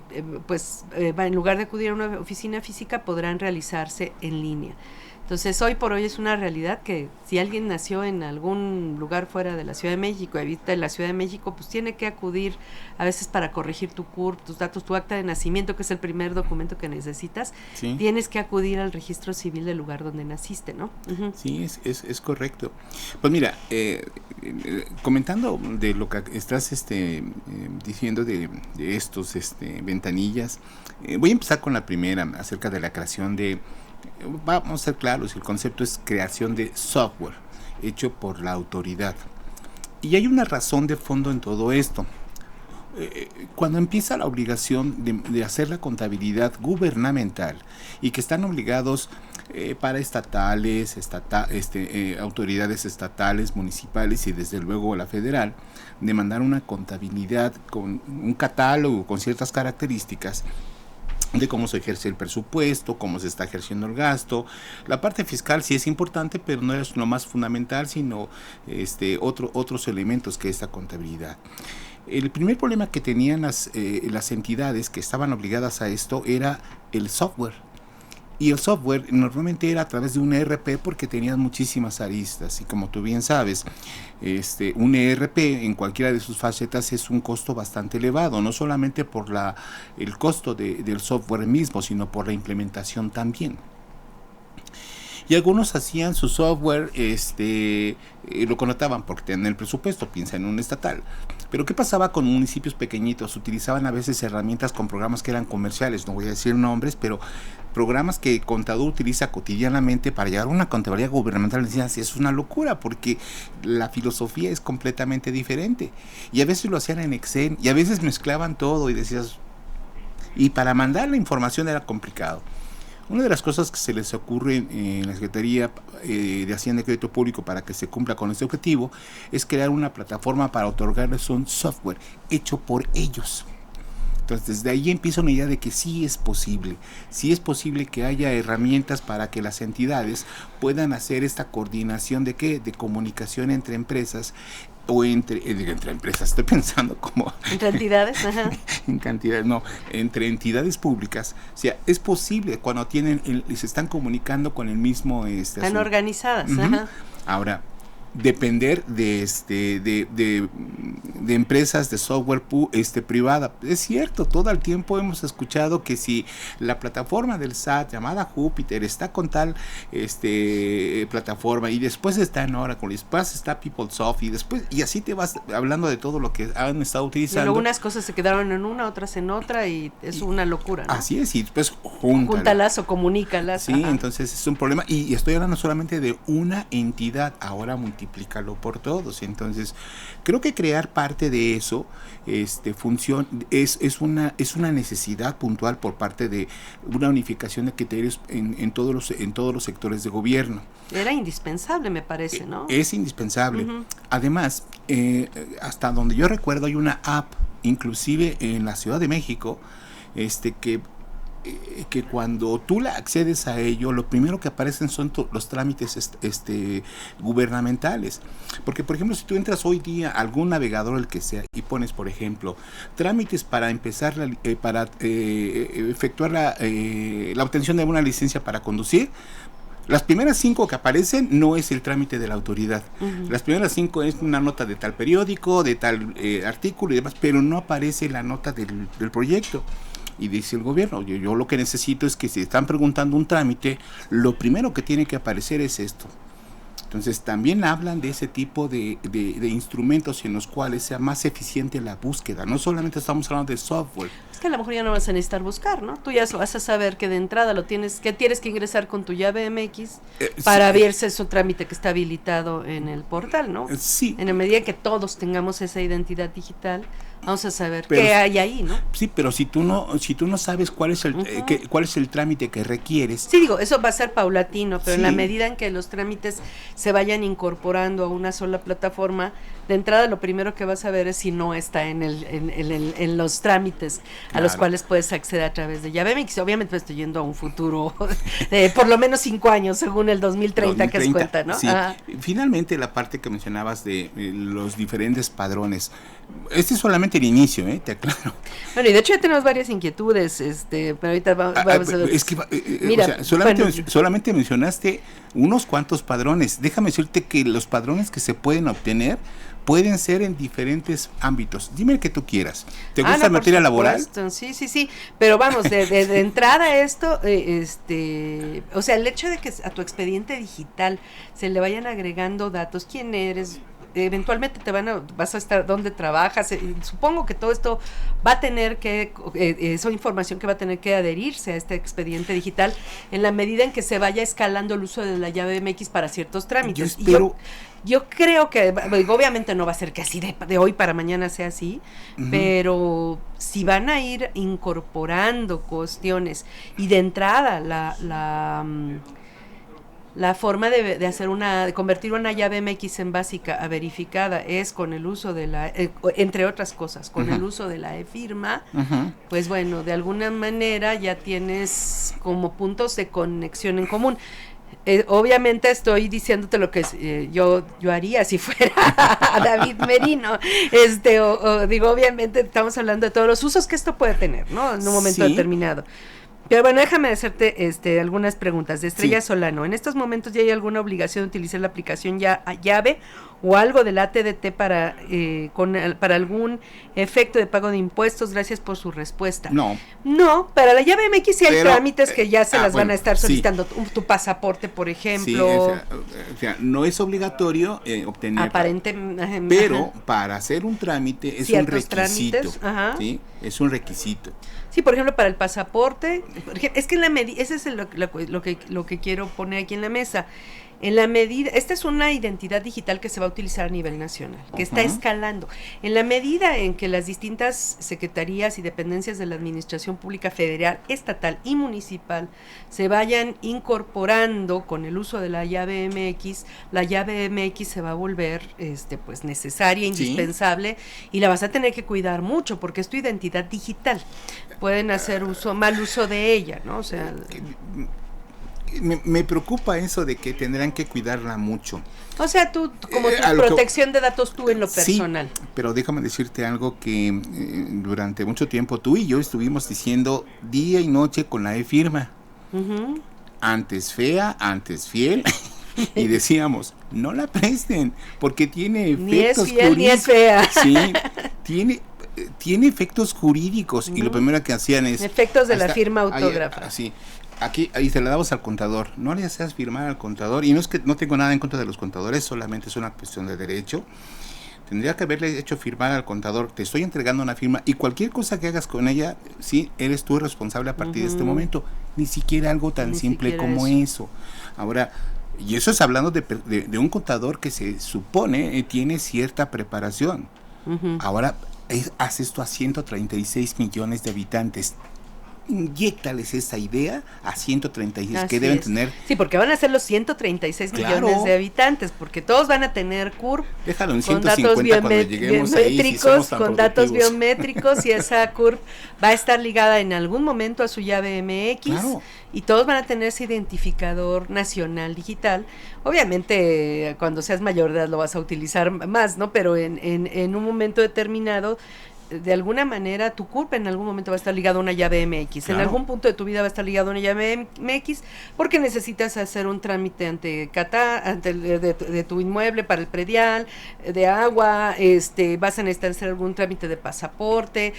en lugar de acudir a una oficina física, podrán realizarse en línea. Entonces, hoy por hoy es una realidad que si alguien nació en algún lugar fuera de la Ciudad de México, habita en la Ciudad de México, pues tiene que acudir a veces para corregir tu CURP, tus datos, tu acta de nacimiento, que es el primer documento que necesitas. Sí. Tienes que acudir al registro civil del lugar donde naciste, ¿no? Uh-huh. Sí, es correcto. Pues mira, comentando de lo que estás diciendo de estos ventanillas, voy a empezar con la primera, acerca de la creación de... Vamos a ser claros, el concepto es creación de software hecho por la autoridad. Y hay una razón de fondo en todo esto. Cuando empieza la obligación de hacer la contabilidad gubernamental y que están obligados para estatales, autoridades estatales, municipales y desde luego la federal, de mandar una contabilidad con un catálogo con ciertas características de cómo se ejerce el presupuesto, cómo se está ejerciendo el gasto. La parte fiscal sí es importante, pero no es lo más fundamental, sino otros elementos que esta contabilidad. El primer problema que tenían las entidades que estaban obligadas a esto era el software. Y el software normalmente era a través de un ERP porque tenían muchísimas aristas. Y como tú bien sabes, un ERP en cualquiera de sus facetas es un costo bastante elevado, no solamente por el costo del software mismo, sino por la implementación también. Y algunos hacían su software, lo connotaban porque tenían el presupuesto, piensa en un estatal. Pero ¿qué pasaba con municipios pequeñitos? Utilizaban a veces herramientas con programas que eran comerciales, no voy a decir nombres, pero programas que el contador utiliza cotidianamente para llevar una contabilidad gubernamental. Decían, sí, es una locura porque la filosofía es completamente diferente. Y a veces lo hacían en Excel y a veces mezclaban todo y decías... Y para mandar la información era complicado. Una de las cosas que se les ocurre en la Secretaría de Hacienda y Crédito Público para que se cumpla con este objetivo es crear una plataforma para otorgarles un software hecho por ellos. Entonces, desde ahí empieza una idea de que sí es posible que haya herramientas para que las entidades puedan hacer esta coordinación de comunicación entre empresas o entre empresas, estoy pensando como... Entre entidades, ajá. En cantidad, no, entre entidades públicas. O sea, es posible cuando se están comunicando con el mismo... Están organizadas, uh-huh. Ajá. Ahora, depender de de empresas de software privada. Es cierto, todo el tiempo hemos escuchado que si la plataforma del SAT llamada Júpiter está con tal plataforma y después está en Oracle, después está PeopleSoft y así te vas hablando de todo lo que han estado utilizando. Pero unas cosas se quedaron en una, otras en otra y es una locura, ¿no? Así es, y después júntalas o comunícalas. Sí, entonces es un problema y estoy hablando solamente de una entidad, ahora multiplícalo por todos. Entonces creo que crear parte de eso función es una necesidad puntual por parte de una unificación de criterios en todos los sectores de gobierno. Era indispensable, me parece, ¿no? Es indispensable. Además, hasta donde yo recuerdo hay una app, inclusive en la Ciudad de México, que cuando tú la accedes a ello, lo primero que aparecen son los trámites gubernamentales. Porque, por ejemplo, si tú entras hoy día a algún navegador, el que sea, y pones, por ejemplo, trámites para empezar, para efectuar la obtención de una licencia para conducir, las primeras 5 que aparecen no es el trámite de la autoridad. Las primeras 5 es una nota de tal periódico, de tal artículo y demás, pero no aparece la nota del proyecto. Y dice el gobierno, yo lo que necesito es que si están preguntando un trámite, lo primero que tiene que aparecer es esto. Entonces también hablan de ese tipo de instrumentos en los cuales sea más eficiente la búsqueda. No solamente estamos hablando de software. Es que a lo mejor ya no vas a necesitar buscar, ¿no? Tú ya vas a saber que de entrada tienes que ingresar con tu llave MX para ver si es un trámite que está habilitado en el portal, ¿no? Sí. En la medida que todos tengamos esa identidad digital, vamos a saber qué hay ahí, ¿no? Sí, pero si tú no sabes cuál es el trámite que requieres. Sí, digo, eso va a ser paulatino, pero en la medida en que los trámites se vayan incorporando a una sola plataforma, de entrada lo primero que vas a ver es si no está en los trámites a los cuales puedes acceder a través de llave MX. Obviamente estoy yendo a un futuro de por lo menos 5 años, según el 2030 que es cuenta, ¿no? Sí. Finalmente, la parte que mencionabas de los diferentes padrones, este es solamente el inicio, te aclaro. Bueno, y de hecho ya tenemos varias inquietudes, pero ahorita vamos a ver. Es que, mira, solamente mencionaste unos cuantos padrones. Déjame decirte que los padrones que se pueden obtener pueden ser en diferentes ámbitos. Dime el que tú quieras. ¿Te gusta la materia laboral? Sí, pero vamos, de entrada esto, o sea, el hecho de que a tu expediente digital se le vayan agregando datos, quién eres, eventualmente vas a estar dónde trabajas, supongo que todo esto va a tener que, esa información que va a tener que adherirse a este expediente digital en la medida en que se vaya escalando el uso de la llave MX para ciertos trámites. Yo creo que, obviamente no va a ser que así de hoy para mañana sea así, pero si van a ir incorporando cuestiones y de entrada la forma de hacer de convertir una llave MX en básica a verificada es con el uso de la, entre otras cosas, con el uso de la e-firma, pues bueno, de alguna manera ya tienes como puntos de conexión en común. Obviamente estoy diciéndote lo que yo haría si fuera David Merino, digo, obviamente estamos hablando de todos los usos que esto puede tener, ¿no? En un momento determinado. Pero bueno, déjame hacerte algunas preguntas. De Estrella Solano, ¿en estos momentos ya hay alguna obligación de utilizar la aplicación llave o algo del ATT para algún efecto de pago de impuestos? Gracias por su respuesta. No, para la llave MX sí hay trámites que ya se las van a estar solicitando. Tu pasaporte, por ejemplo. Sí, no es obligatorio obtener. Aparentemente. Pero para hacer un trámite es un requisito. ¿Sí? Es un requisito. Sí, por ejemplo, para el pasaporte, es que en la medida, ese es lo que quiero poner aquí en la mesa. En la medida, esta es una identidad digital que se va a utilizar a nivel nacional, que está escalando. En la medida en que las distintas secretarías y dependencias de la administración pública federal, estatal y municipal se vayan incorporando con el uso de la llave MX, la llave MX se va a volver pues necesaria, indispensable, y la vas a tener que cuidar mucho porque es tu identidad digital. Pueden hacer mal uso de ella, ¿no? O sea, me preocupa eso de que tendrán que cuidarla mucho. O sea, tú, como tu protección de datos tú en lo personal. Sí, pero déjame decirte algo que durante mucho tiempo tú y yo estuvimos diciendo día y noche con la e-firma. Antes fea, antes fiel. Y decíamos, no la presten, porque tiene efectos ni es fiel, ni es fea. Sí, tiene efectos jurídicos y lo primero que hacían es... Efectos de la firma autógrafa. Así. Aquí, ahí se la damos al contador. No le haces firmar al contador. Y no es que no tengo nada en contra de los contadores, solamente es una cuestión de derecho. Tendría que haberle hecho firmar al contador, te estoy entregando una firma y cualquier cosa que hagas con ella, sí, eres tú responsable a partir de este momento. Ni siquiera algo tan simple como eso. Ahora, y eso es hablando de un contador que se supone tiene cierta preparación. Ahora, haz esto a 136 millones de habitantes. Inyéctales esa idea a 136 que deben tener. Sí, porque van a ser los 136 millones de habitantes, porque todos van a tener CURP. Déjalo en 150 cuando lleguemos ahí, si somos tan con datos biométricos, y esa CURP va a estar ligada en algún momento a su llave MX, y todos van a tener ese identificador nacional digital. Obviamente, cuando seas mayor de edad lo vas a utilizar más, ¿no? Pero en un momento determinado, de alguna manera tu CURP en algún momento va a estar ligado a una llave MX, en algún punto de tu vida va a estar ligado a una llave MX, porque necesitas hacer un trámite ante de tu inmueble para el predial, de agua, vas a necesitar hacer algún trámite de pasaporte,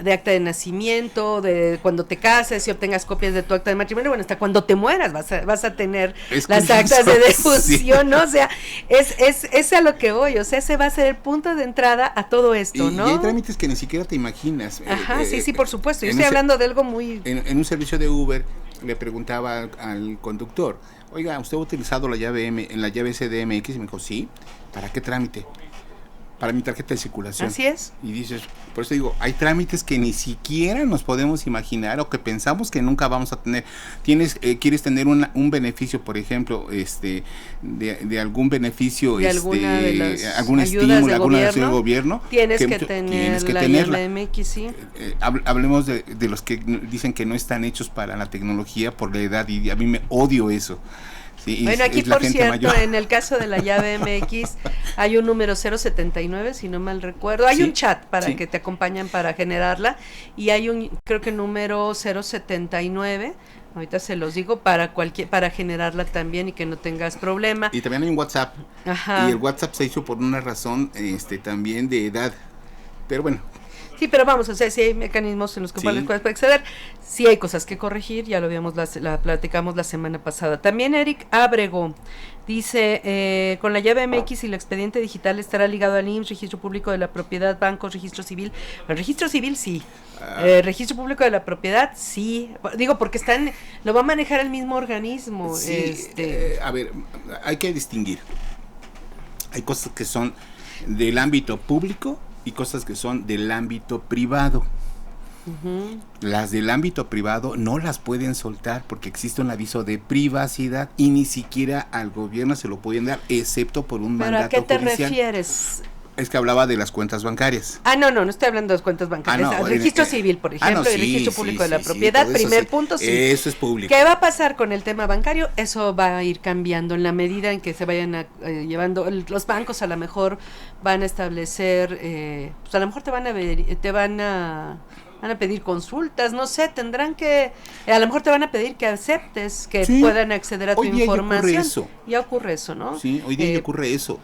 de acta de nacimiento, de cuando te cases y obtengas copias de tu acta de matrimonio, bueno, hasta cuando te mueras vas a tener las actas de defunción, ¿no? O sea, es a lo que voy, o sea, ese va a ser el punto de entrada a todo esto, ¿no? Y hay trámites que ni siquiera te imaginas. Sí, por supuesto. Yo estoy hablando de algo muy... En un servicio de Uber le preguntaba al conductor, oiga, ¿usted ha utilizado la llave en la llave CDMX? Y me dijo, sí. ¿Para qué trámite? Para mi tarjeta de circulación. Así es. Y dices, por eso digo, hay trámites que ni siquiera nos podemos imaginar o que pensamos que nunca vamos a tener. Quieres tener un beneficio, por ejemplo, de algún beneficio, de alguna de las algún estímulo, alguna acción del gobierno. Tienes que tenerla. MX, sí. Hablemos de los que dicen que no están hechos para la tecnología por la edad, y a mí me odio eso. Sí, bueno, aquí por cierto, mayor. En el caso de la llave MX hay un número 079, si no mal recuerdo, hay un chat para que te acompañan para generarla, y hay un, creo que número 079, ahorita se los digo, para generarla también y que no tengas problema. Y también hay un WhatsApp. Ajá. Y el WhatsApp se hizo por una razón también de edad, pero bueno. Sí, pero vamos, o sea, si hay mecanismos en los que puedes acceder, si hay cosas que corregir, ya lo habíamos la platicamos la semana pasada. También Eric Ábrego dice, con la llave MX y el expediente digital estará ligado al IMSS, Registro Público de la Propiedad, bancos, Registro Civil. El Registro Civil sí, Registro Público de la Propiedad sí, digo porque lo va a manejar el mismo organismo. Sí, a ver, hay que distinguir. Hay cosas que son del ámbito público y cosas que son del ámbito privado. Las del ámbito privado no las pueden soltar porque existe un aviso de privacidad y ni siquiera al gobierno se lo pueden dar, excepto por un mandato judicial. ¿Pero a qué te refieres? Es que hablaba de las cuentas bancarias. No estoy hablando de las cuentas bancarias. El registro civil, por ejemplo, el registro público de la propiedad, primer punto, sí. Eso es público. ¿Qué va a pasar con el tema bancario? Eso va a ir cambiando en la medida en que se vayan llevando. Los bancos a lo mejor van a establecer, pues a lo mejor te van a pedir consultas, no sé, tendrán que, a lo mejor te van a pedir que aceptes, que puedan acceder a tu información. Ya ocurre eso, ¿no? Sí, hoy día ya ocurre eso.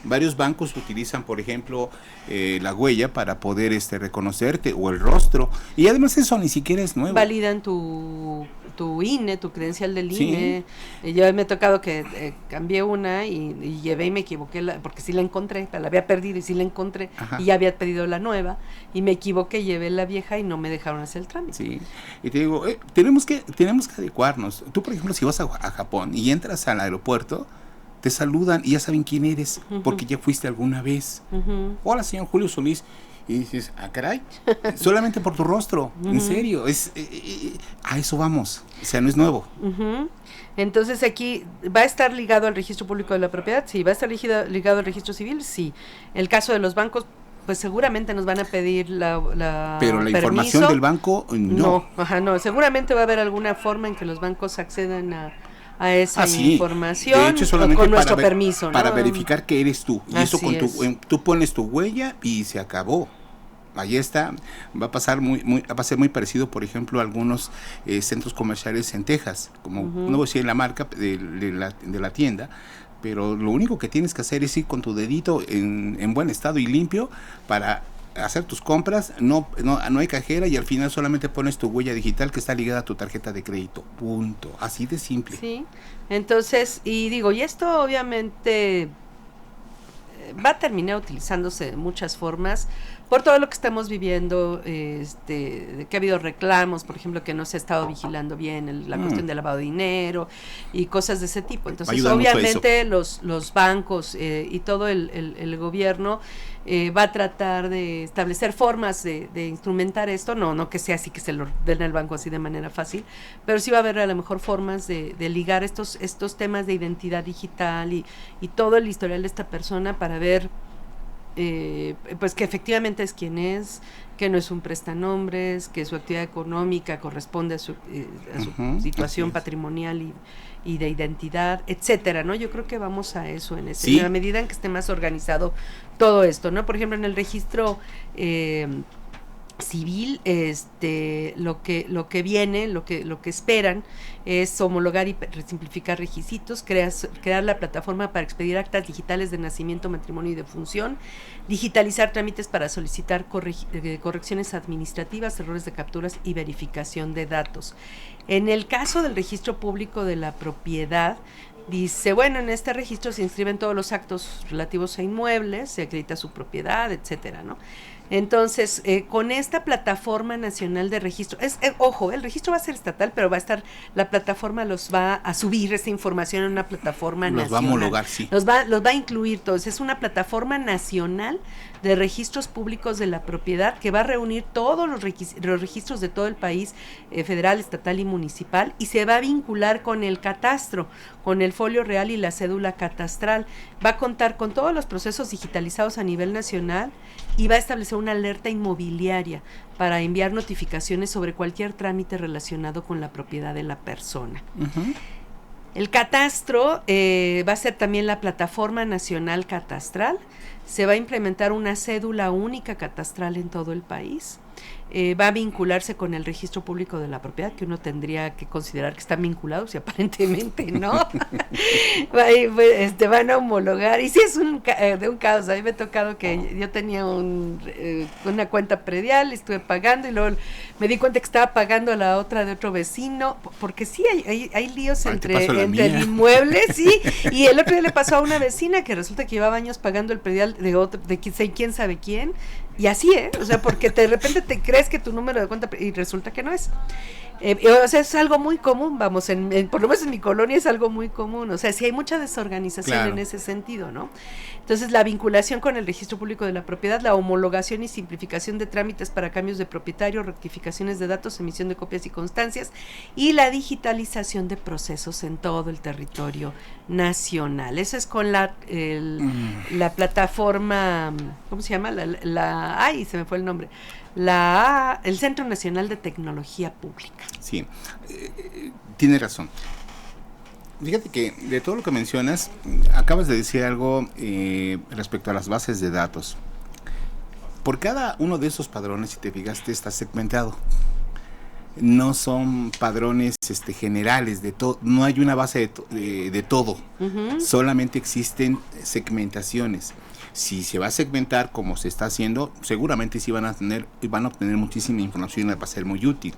Varios bancos utilizan, por ejemplo, la huella para poder reconocerte, o el rostro, y además eso ni siquiera es nuevo. Validan tu INE, tu credencial del INE. Yo me ha tocado que cambié una y llevé y me equivoqué, porque sí la encontré, la había perdido y sí la encontré. Ajá. Y ya había pedido la nueva y me equivoqué, llevé la vieja y no me dejaron hacer el trámite. Sí, y te digo, tenemos que adecuarnos. Tú, por ejemplo, si vas a Japón y entras al aeropuerto, te saludan y ya saben quién eres, porque ya fuiste alguna vez. Hola, señor Julio Solís. Y dices, caray, solamente por tu rostro, en serio, a eso vamos, o sea, no es nuevo. Entonces aquí, ¿va a estar ligado al Registro Público de la Propiedad? Sí. ¿Va a estar ligado al Registro Civil? Sí. El caso de los bancos, pues seguramente nos van a pedir la pero la información del banco, no. No, seguramente va a haber alguna forma en que los bancos accedan a esa información, de hecho, solamente con nuestro permiso, ¿no? Para verificar que eres tú, y así eso tú pones tu huella y se acabó. Ahí está. Va a ser muy parecido, por ejemplo, a algunos centros comerciales en Texas, como no voy a decir la marca de la tienda, pero lo único que tienes que hacer es ir con tu dedito en buen estado y limpio para hacer tus compras, no hay cajera y al final solamente pones tu huella digital que está ligada a tu tarjeta de crédito, punto, así de simple. Sí, entonces, y esto obviamente va a terminar utilizándose de muchas formas por todo lo que estamos viviendo, de que ha habido reclamos, por ejemplo, que no se ha estado vigilando bien la cuestión del lavado de dinero y cosas de ese tipo. Entonces, obviamente los bancos y todo el gobierno va a tratar de establecer formas de instrumentar esto, no que sea así que se lo den al banco así de manera fácil, pero sí va a haber a lo mejor formas de ligar estos temas de identidad digital y todo el historial de esta persona para ver pues que efectivamente es quien es, que no es un prestanombres, que su actividad económica corresponde a su situación patrimonial y de identidad, etcétera, ¿no? Yo creo que vamos a eso en la medida en que esté más organizado todo esto, ¿no? Por ejemplo, en el registro civil, lo que viene, lo que esperan es homologar y simplificar requisitos, crear la plataforma para expedir actas digitales de nacimiento, matrimonio y defunción, digitalizar trámites para solicitar correcciones administrativas, errores de capturas y verificación de datos. En el caso del registro público de la propiedad, dice, bueno, en este registro se inscriben todos los actos relativos a inmuebles, se acredita su propiedad, etcétera, ¿no? Entonces, con esta plataforma nacional de registro, ojo, el registro va a ser estatal, pero la plataforma los va a subir esta información en una plataforma nacional. Los va a homologar, sí. Los va a incluir todos. Es una plataforma nacional de registros públicos de la propiedad que va a reunir todos los registros de todo el país, federal, estatal y municipal, y se va a vincular con el catastro, con el folio real y la cédula catastral. Va a contar con todos los procesos digitalizados a nivel nacional y va a establecer una alerta inmobiliaria para enviar notificaciones sobre cualquier trámite relacionado con la propiedad de la persona. Uh-huh. El catastro va a ser también la plataforma nacional catastral. Se va a implementar una cédula única catastral en todo el país. Va a vincularse con el registro público de la propiedad, que uno tendría que considerar que están vinculados y aparentemente no. Van a homologar, y sí es de un caos. A mí me ha tocado que yo tenía una cuenta predial, estuve pagando y luego me di cuenta que estaba pagando a la otra de otro vecino, porque sí hay líos entre el inmueble, sí, y el otro día le pasó a una vecina que resulta que llevaba años pagando el predial de quién sabe quién. Y así, o sea, porque de repente te crees que tu número de cuenta y resulta que no es. O sea, es algo muy común, vamos, por lo menos en mi colonia es algo muy común. O sea, sí hay mucha desorganización en ese sentido, ¿no? Entonces, la vinculación con el registro público de la propiedad, la homologación y simplificación de trámites para cambios de propietario, rectificaciones de datos, emisión de copias y constancias, y la digitalización de procesos en todo el territorio nacional. Eso es con la plataforma, ¿cómo se llama? Ay, se me fue el nombre. El Centro Nacional de Tecnología Pública. Sí, tiene razón. Fíjate que de todo lo que mencionas, acabas de decir algo respecto a las bases de datos. Por cada uno de esos padrones, si te fijaste, está segmentado. No son padrones generales de todo, no hay una base de todo. Uh-huh. Solamente existen segmentaciones. Si se va a segmentar como se está haciendo, seguramente sí van a obtener muchísima información y va a ser muy útil.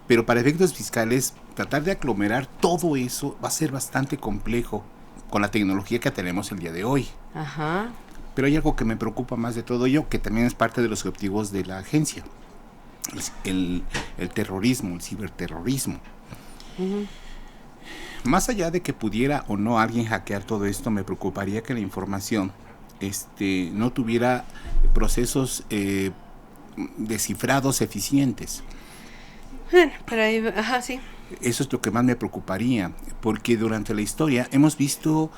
Pero para efectos fiscales, tratar de aglomerar todo eso va a ser bastante complejo con la tecnología que tenemos el día de hoy. Ajá. Pero hay algo que me preocupa más de todo ello, que también es parte de los objetivos de la agencia. El terrorismo, el ciberterrorismo. Uh-huh. Más allá de que pudiera o no alguien hackear todo esto, me preocuparía que la información no tuviera procesos descifrados eficientes. Bueno, pero ahí, ajá, sí. Eso es lo que más me preocuparía, porque durante la historia hemos visto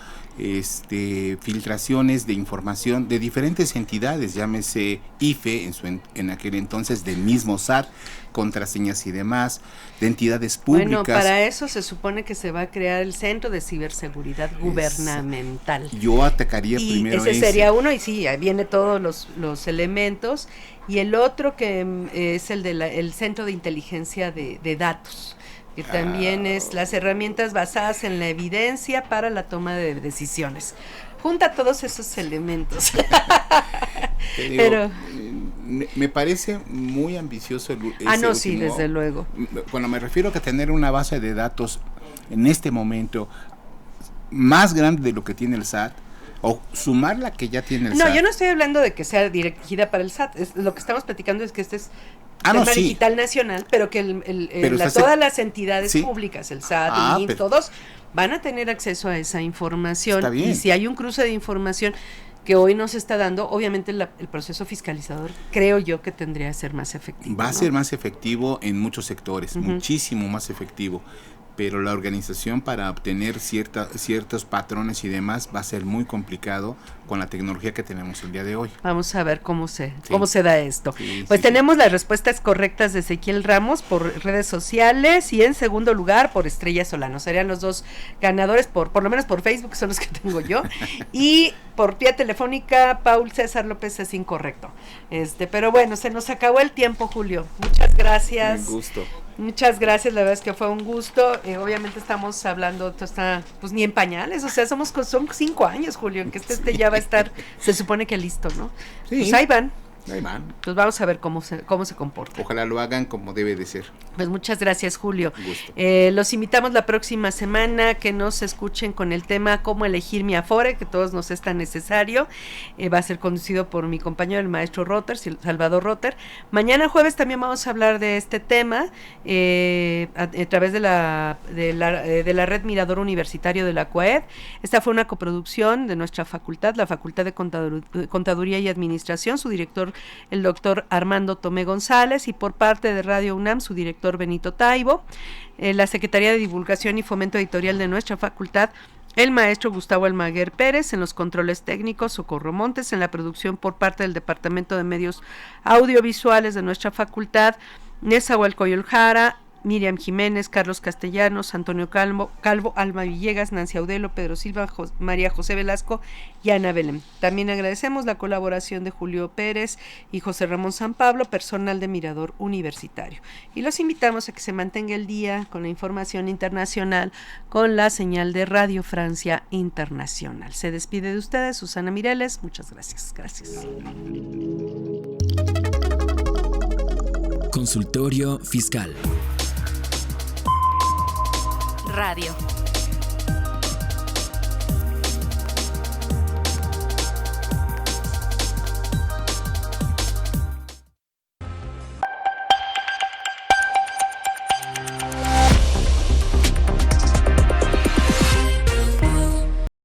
filtraciones de información de diferentes entidades, llámese IFE en aquel entonces, del mismo SAT, contraseñas y demás, de entidades públicas. Bueno, para eso se supone que se va a crear el Centro de Ciberseguridad Gubernamental. Yo atacaría primero ese sería uno, y sí, ahí viene todos los elementos, y el otro que es el Centro de Inteligencia de Datos, que también es las herramientas basadas en la evidencia para la toma de decisiones. Junta todos esos elementos. Pero Me parece muy ambicioso no, sí, desde luego. Bueno, me refiero a que tener una base de datos en este momento más grande de lo que tiene el SAT, o sumar la que ya tiene el SAT. No, yo no estoy hablando de que sea dirigida para el SAT. Lo que estamos platicando es que este es tema digital nacional, pero que todas las entidades públicas, el SAT, el INS, todos van a tener acceso a esa información. Está bien. Y si hay un cruce de información que hoy nos está dando, obviamente el proceso fiscalizador creo yo que tendría que ser más efectivo. Va a ser más efectivo en muchos sectores, muchísimo más efectivo, pero la organización para obtener ciertos patrones y demás va a ser muy complicado con la tecnología que tenemos el día de hoy. Vamos a ver cómo se da esto. Tenemos las respuestas correctas de Ezequiel Ramos por redes sociales y en segundo lugar por Estrella Solano. Serían los dos ganadores, por lo menos por Facebook, son los que tengo yo. Y por vía telefónica, Paul César López es incorrecto. Pero bueno, se nos acabó el tiempo, Julio. Muchas gracias. Un gusto. Muchas gracias, la verdad es que fue un gusto. Obviamente estamos hablando, esto está pues ni en pañales, o sea, son 5 años, Julio, en que este ya va a estar, se supone que listo, ¿no? Sí. Pues ahí van. Ahí van. Pues vamos a ver cómo se comporta. Ojalá lo hagan como debe de ser. Pues muchas gracias, Julio. Un gusto. Los invitamos la próxima semana que nos escuchen con el tema Cómo elegir mi Afore, que todos nos es tan necesario. Va a ser conducido por mi compañero, el maestro Rotter, Salvador Rotter. Mañana jueves también vamos a hablar de este tema a través de la Red Mirador Universitario de la CUAED. Esta fue una coproducción de nuestra facultad, la Facultad de Contaduría y Administración, su director el doctor Armando Tomé González, y por parte de Radio UNAM, su director Benito Taibo, la Secretaría de Divulgación y Fomento Editorial de nuestra facultad, el maestro Gustavo Almaguer Pérez, en los controles técnicos, Socorro Montes, en la producción por parte del Departamento de Medios Audiovisuales de nuestra facultad, Nezahualcóyotl Jara, Miriam Jiménez, Carlos Castellanos, Antonio Calvo, Alma Villegas, Nancy Audelo, Pedro Silva, María José Velasco y Ana Belén. También agradecemos la colaboración de Julio Pérez y José Ramón San Pablo, personal de Mirador Universitario. Y los invitamos a que se mantenga el día con la información internacional con la señal de Radio Francia Internacional. Se despide de ustedes Susana Mireles. Muchas gracias. Gracias. Consultorio Fiscal. Radio.